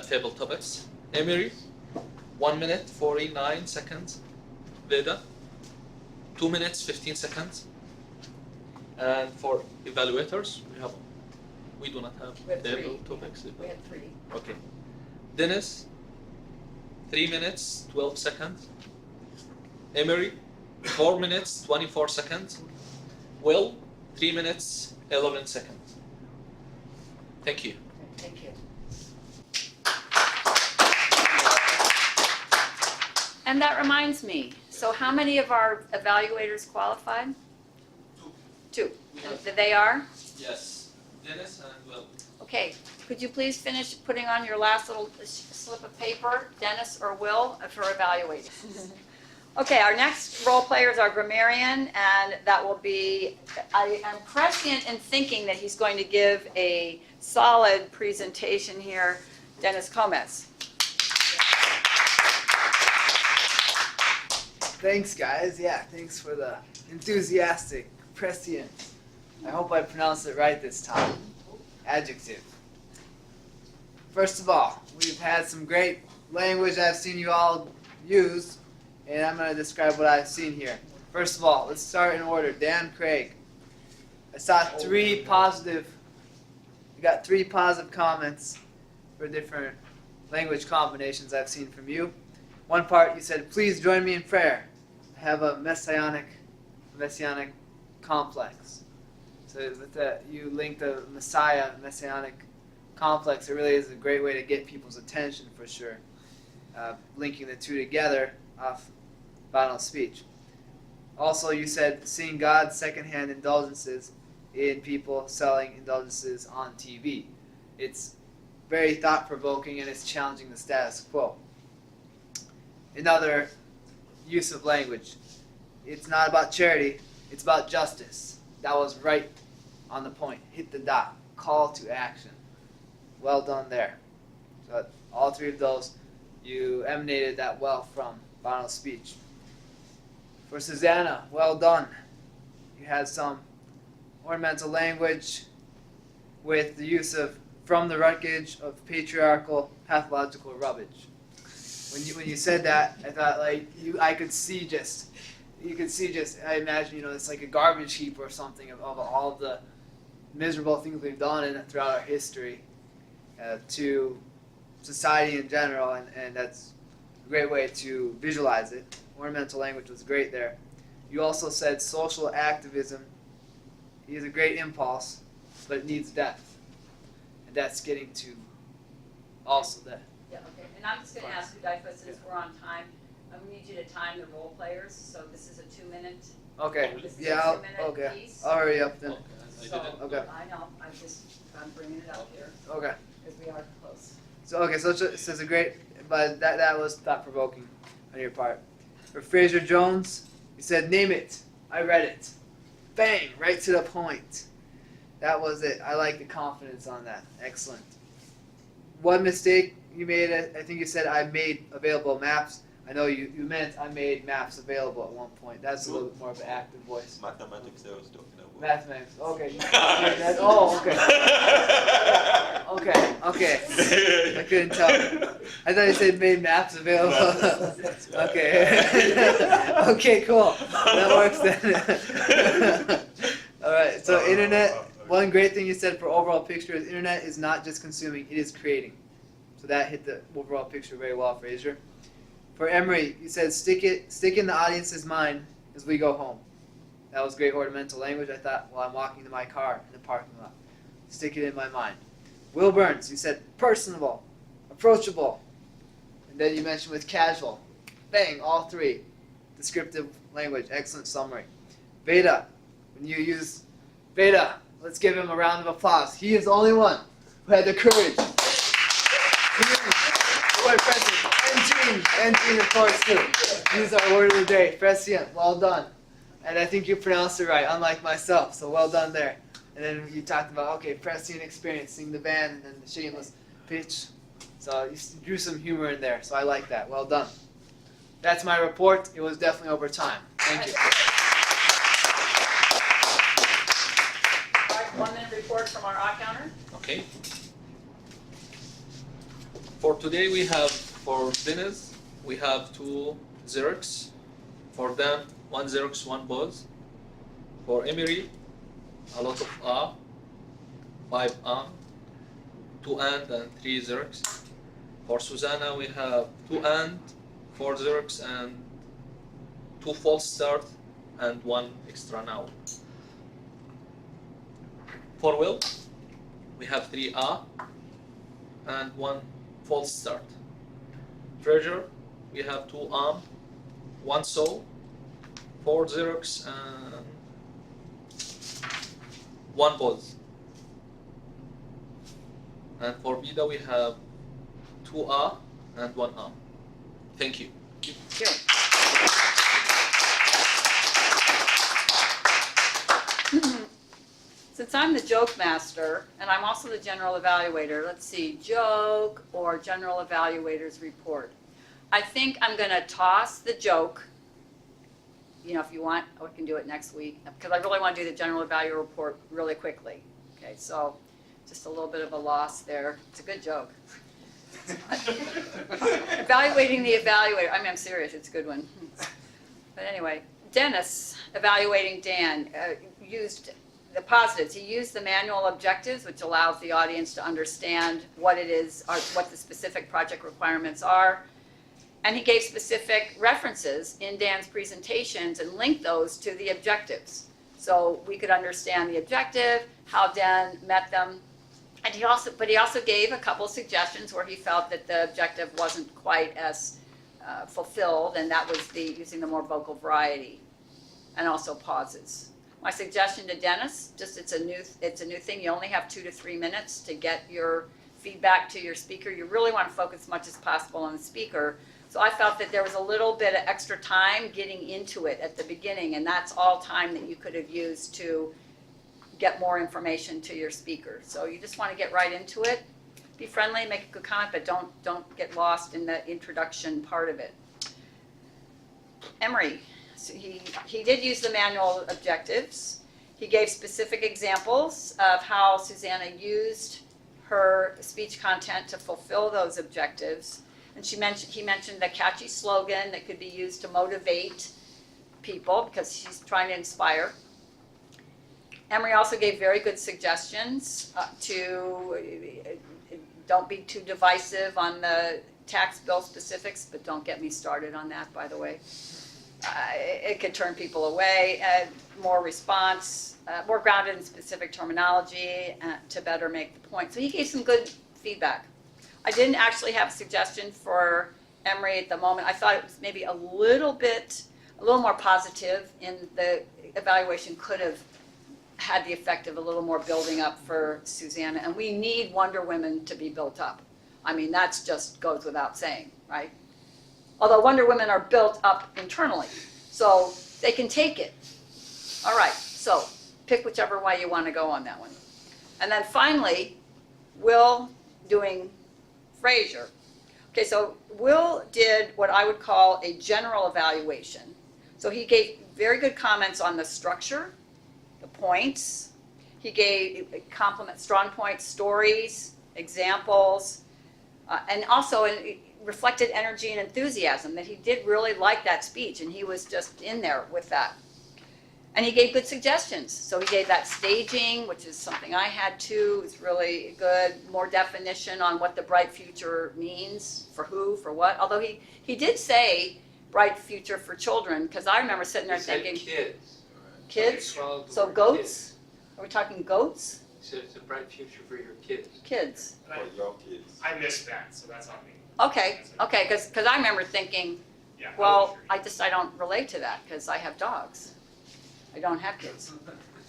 table topics. Emery, 1 minute 49 seconds. Veda, 2 minutes 15 seconds. And for evaluators, we do not have We have table three. topics. We had 3. Okay. Dennis, 3 minutes 12 seconds. Emery, 4 minutes 24 seconds. Will, 3 minutes 11 seconds. Thank you. Thank you. And that reminds me, so how many of our evaluators qualified? 2. And they are? Yes, Dennis and Will. Okay, could you please finish putting on your last little slip of paper, Dennis or Will, for evaluating? Okay, our next role players are grammarian, and that will be, I am prescient in thinking that he's going to give a solid presentation here, Dennis Gomez. Thanks, guys. Yeah, thanks for the enthusiastic, prescient. I hope I pronounced it right this time. Adjective. First of all, we've had some great language I've seen you all use, and I'm going to describe what I've seen here. First of all, let's start in order. Dan Craig. I saw you got 3 positive comments for different language combinations I've seen from you. One part you said, please join me in prayer. I have a messianic complex. So with that, you link the messianic complex. It really is a great way to get people's attention for sure. Linking the two together off final speech. Also, you said seeing God's secondhand indulgences in people selling indulgences on TV. It's very thought-provoking and it's challenging the status quo. Another use of language. It's not about charity, it's about justice. That was right on the point. Hit the dot. Call to action. Well done there. So all 3 of those, you emanated that well from final speech. For Susanna, well done. You had some ornamental language with the use of from the wreckage of patriarchal pathological rubbish. When you said that, I thought I could see just I imagine it's like a garbage heap or something of all of the miserable things we've done throughout our history to society in general, and that's a great way to visualize it. Ornamental language was great there. You also said social activism is a great impulse, but it needs depth, and that's getting to also that. Yeah, okay, and I'm just gonna ask you guys, since we're on time, we need you to time the role players, so this is a 2-minute. Okay. This is Yeah. a 2-minute Okay. piece. I'll hurry up then. Okay, I So, didn't. Okay. I know, I'm bringing it up here, Okay. because we are close. So this is a great, but that was thought provoking on your part. For Fraser Jones, you said name it. I read it. Bang, right to the point. That was it. I like the confidence on that. Excellent. One mistake you made, I think you said I made available maps. I know you meant I made maps available at one point. That's a little bit more of an active voice. Mathematics I was talking about. Mathematics. Okay. Oh, okay. Okay. I couldn't tell. I thought you said made maps available. Okay. Okay, cool. That works then. All right. So internet. One great thing you said for overall picture is internet is not just consuming; it is creating. So that hit the overall picture very well, Fraser. For Emery, you said stick in the audience's mind as we go home. That was great ornamental language. I thought while I'm walking to my car in the parking lot. Stick it in my mind. Will Burns, you said personable, approachable, and then you mentioned with casual. Bang, all 3. Descriptive language, excellent summary. Veda, when you use Veda, let's give him a round of applause. He is the only one who had the courage. And Jean, of course, too. These are word of the day. Prescient, well done. And I think you pronounced it right, unlike myself, so well done there. And then you talked about, okay, prescient experience, sing the band, and then the shameless pitch. So you drew some humor in there, so I like that. Well done. That's my report. It was definitely over time. Thank you. 1-minute report from our art counter. Okay. For today, we have for Dennis, we have 2 Xerox. For them, 1 Xerox, 1 Bose. For Emery, a lot of 5 2 and 3 Xerox. For Susanna, we have 2 and 4 Xerox and 2 false start and 1 extra now. For Will, we have 3 and 1 false start. Treasure, we have 2 1 saw, 4 Xerox and 1 Bose. And for Vida, we have 2 and 1 Thank you. Good. Since I'm the joke master, and I'm also the general evaluator, let's see, joke or general evaluator's report. I think I'm gonna toss the joke. You know, if you want, we can do it next week, because I really want to do the general evaluator report really quickly. Okay, so just a little bit of a loss there. It's a good joke. Evaluating the evaluator. I mean, I'm serious. It's a good one. But anyway, Dennis, evaluating Dan, used the positives. He used the manual objectives, which allows the audience to understand what it is, or what the specific project requirements are. And he gave specific references in Dan's presentations and linked those to the objectives. So we could understand the objective, how Dan met them. And he also gave a couple suggestions where he felt that the objective wasn't quite as fulfilled, and that was using the more vocal variety, and also pauses. My suggestion to Dennis, just it's a new thing. You only have 2 to 3 minutes to get your feedback to your speaker. You really want to focus as much as possible on the speaker. So I felt that there was a little bit of extra time getting into it at the beginning, and that's all time that you could have used to get more information to your speaker. So you just want to get right into it. Be friendly, make a good comment, but don't get lost in the introduction part of it. Emery, so he did use the manual objectives. He gave specific examples of how Susanna used her speech content to fulfill those objectives. And he mentioned the catchy slogan that could be used to motivate people, because she's trying to inspire. Emery also gave very good suggestions don't be too divisive on the tax bill specifics, but don't get me started on that, by the way. It could turn people away. More response, more grounded in specific terminology to better make the point. So he gave some good feedback. I didn't actually have a suggestion for Emery at the moment. I thought it was maybe a little more positive in the evaluation could have had the effect of a little more building up for Susanna. And we need Wonder Women to be built up. I mean, that's just goes without saying, right? Although Wonder Women are built up internally, so they can take it. All right, so pick whichever way you want to go on that one. And then finally, Will doing Fraser. Okay, so Will did what I would call a general evaluation. So he gave very good comments on the structure, the points. He gave strong points, stories, examples, and also reflected energy and enthusiasm, that he did really like that speech, and he was just in there with that. And he gave good suggestions. So he gave that staging, which is something I had too. It's really good. More definition on what the bright future means, for who, for what. Although he did say bright future for children, because I remember sitting there thinking, kids. Kids? So goats? Are we talking goats? He said it's a bright future for your kids. Kids. For your kids. I missed that, so that's on me. Okay, because I remember thinking, Yeah. well, I don't relate to that because I have dogs. I don't have kids.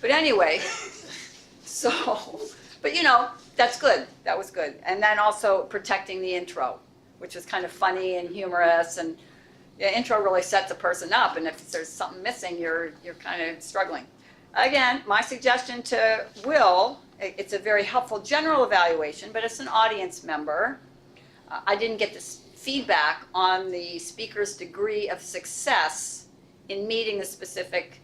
But anyway, but that's good. That was good. And then also protecting the intro, which was kind of funny and humorous, and the intro really sets a person up, and if there's something missing, you're kind of struggling. Again, my suggestion to Will, it's a very helpful general evaluation, but it's an audience member. I didn't get this feedback on the speaker's degree of success in meeting the specific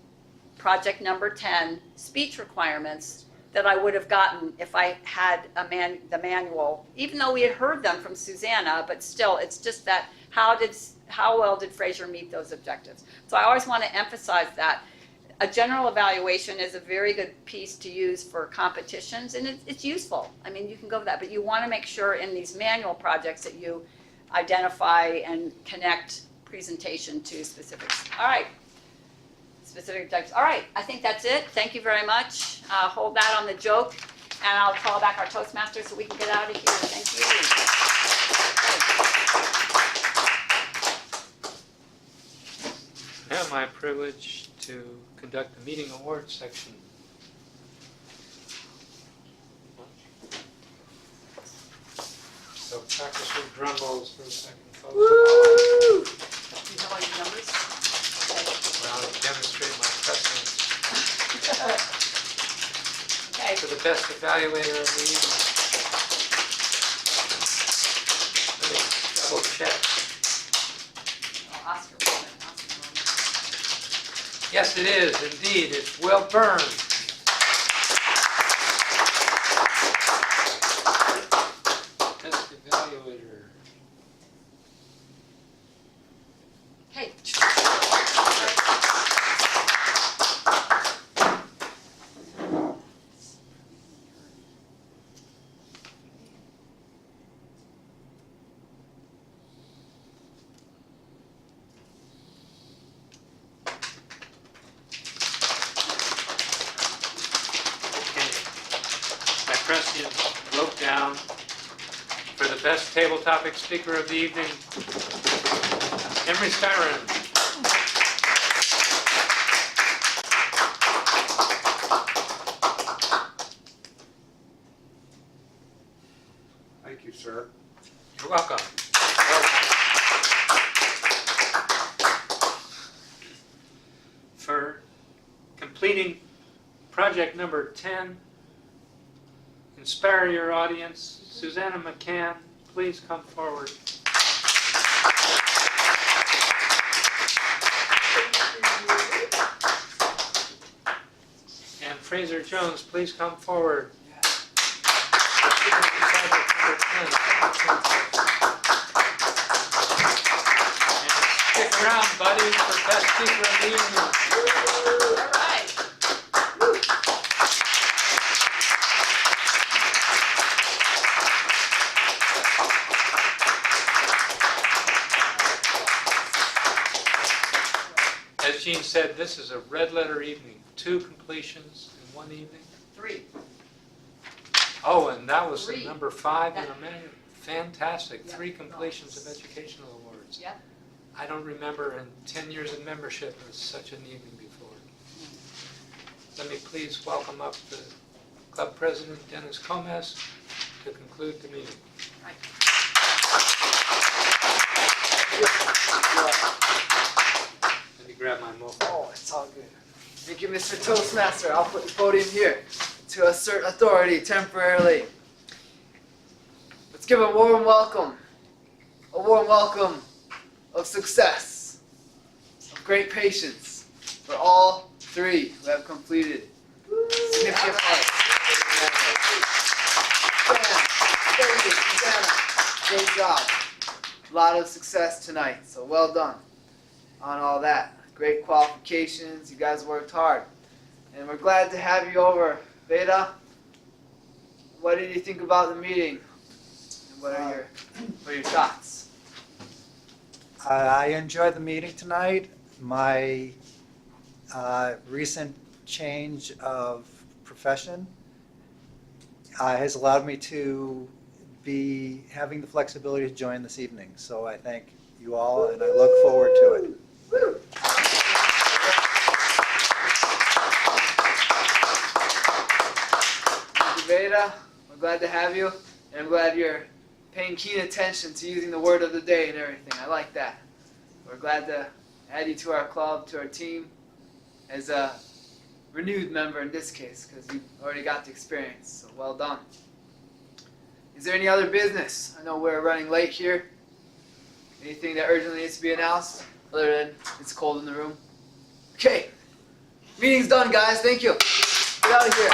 project number 10 speech requirements that I would have gotten if I had the manual, even though we had heard them from Susanna, but still, it's just that how well did Fraser meet those objectives? So I always want to emphasize that. A general evaluation is a very good piece to use for competitions, and it's useful. I mean, you can go with that, but you want to make sure in these manual projects that you identify and connect presentation to specifics. All right. Specific objectives. All right, I think that's it. Thank you very much. Hold that on the joke, and I'll call back our Toastmasters so we can get out of here. Thank you. Now my privilege to conduct the meeting awards section. So practice your drum rolls for a second, folks. Woo! Do you have all your numbers? Well, I'll demonstrate my presence Okay. to the best evaluator of the evening. Let me double check. Oh, Oscar won it. Oscar won it. Yes, it is, indeed. It's Will Byrne. Best evaluator. Hey. My prescient wrote down for the best table topic speaker of the evening, Emery Skyron. Thank you, sir. You're welcome. For completing project number 10, inspire your audience, Susanna McCann, please come forward. And Fraser Jones, please come forward. And stick around, buddy, for best speaker of the evening. All right. As Jean said, this is a red letter evening. 2 completions in one evening. 3. Oh, and that was Three. number 5 in a manual. Fantastic. Yeah. 3 completions of educational awards. Yep. I don't remember in 10 years of membership as such an evening before. Let me please welcome up the club president, Dennis Gomez, to conclude the meeting. Right. Let me grab my mobile. Oh, it's all good. Thank you, Mr. Toastmaster. I'll put the podium here to assert authority temporarily. Let's give a warm welcome of success, of great patience for all 3 who have completed significant parts. Great job. A lot of success tonight, so well done on all that. Great qualifications, you guys worked hard. And we're glad to have you over. Veda, what did you think about the meeting? And what are your thoughts? I enjoyed the meeting tonight. My recent change of profession has allowed me to be having the flexibility to join this evening. So I thank you all, and I look forward to it. Thank you, Veda. We're glad to have you, and I'm glad you're paying keen attention to using the word of the day and everything. I like that. We're glad to add you to our club, to our team, as a renewed member in this case, because you already got the experience, so well done. Is there any other business? I know we're running late here. Anything that urgently needs to be announced, other than it's cold in the room? Okay, meeting's done, guys. Thank you. Get out of here.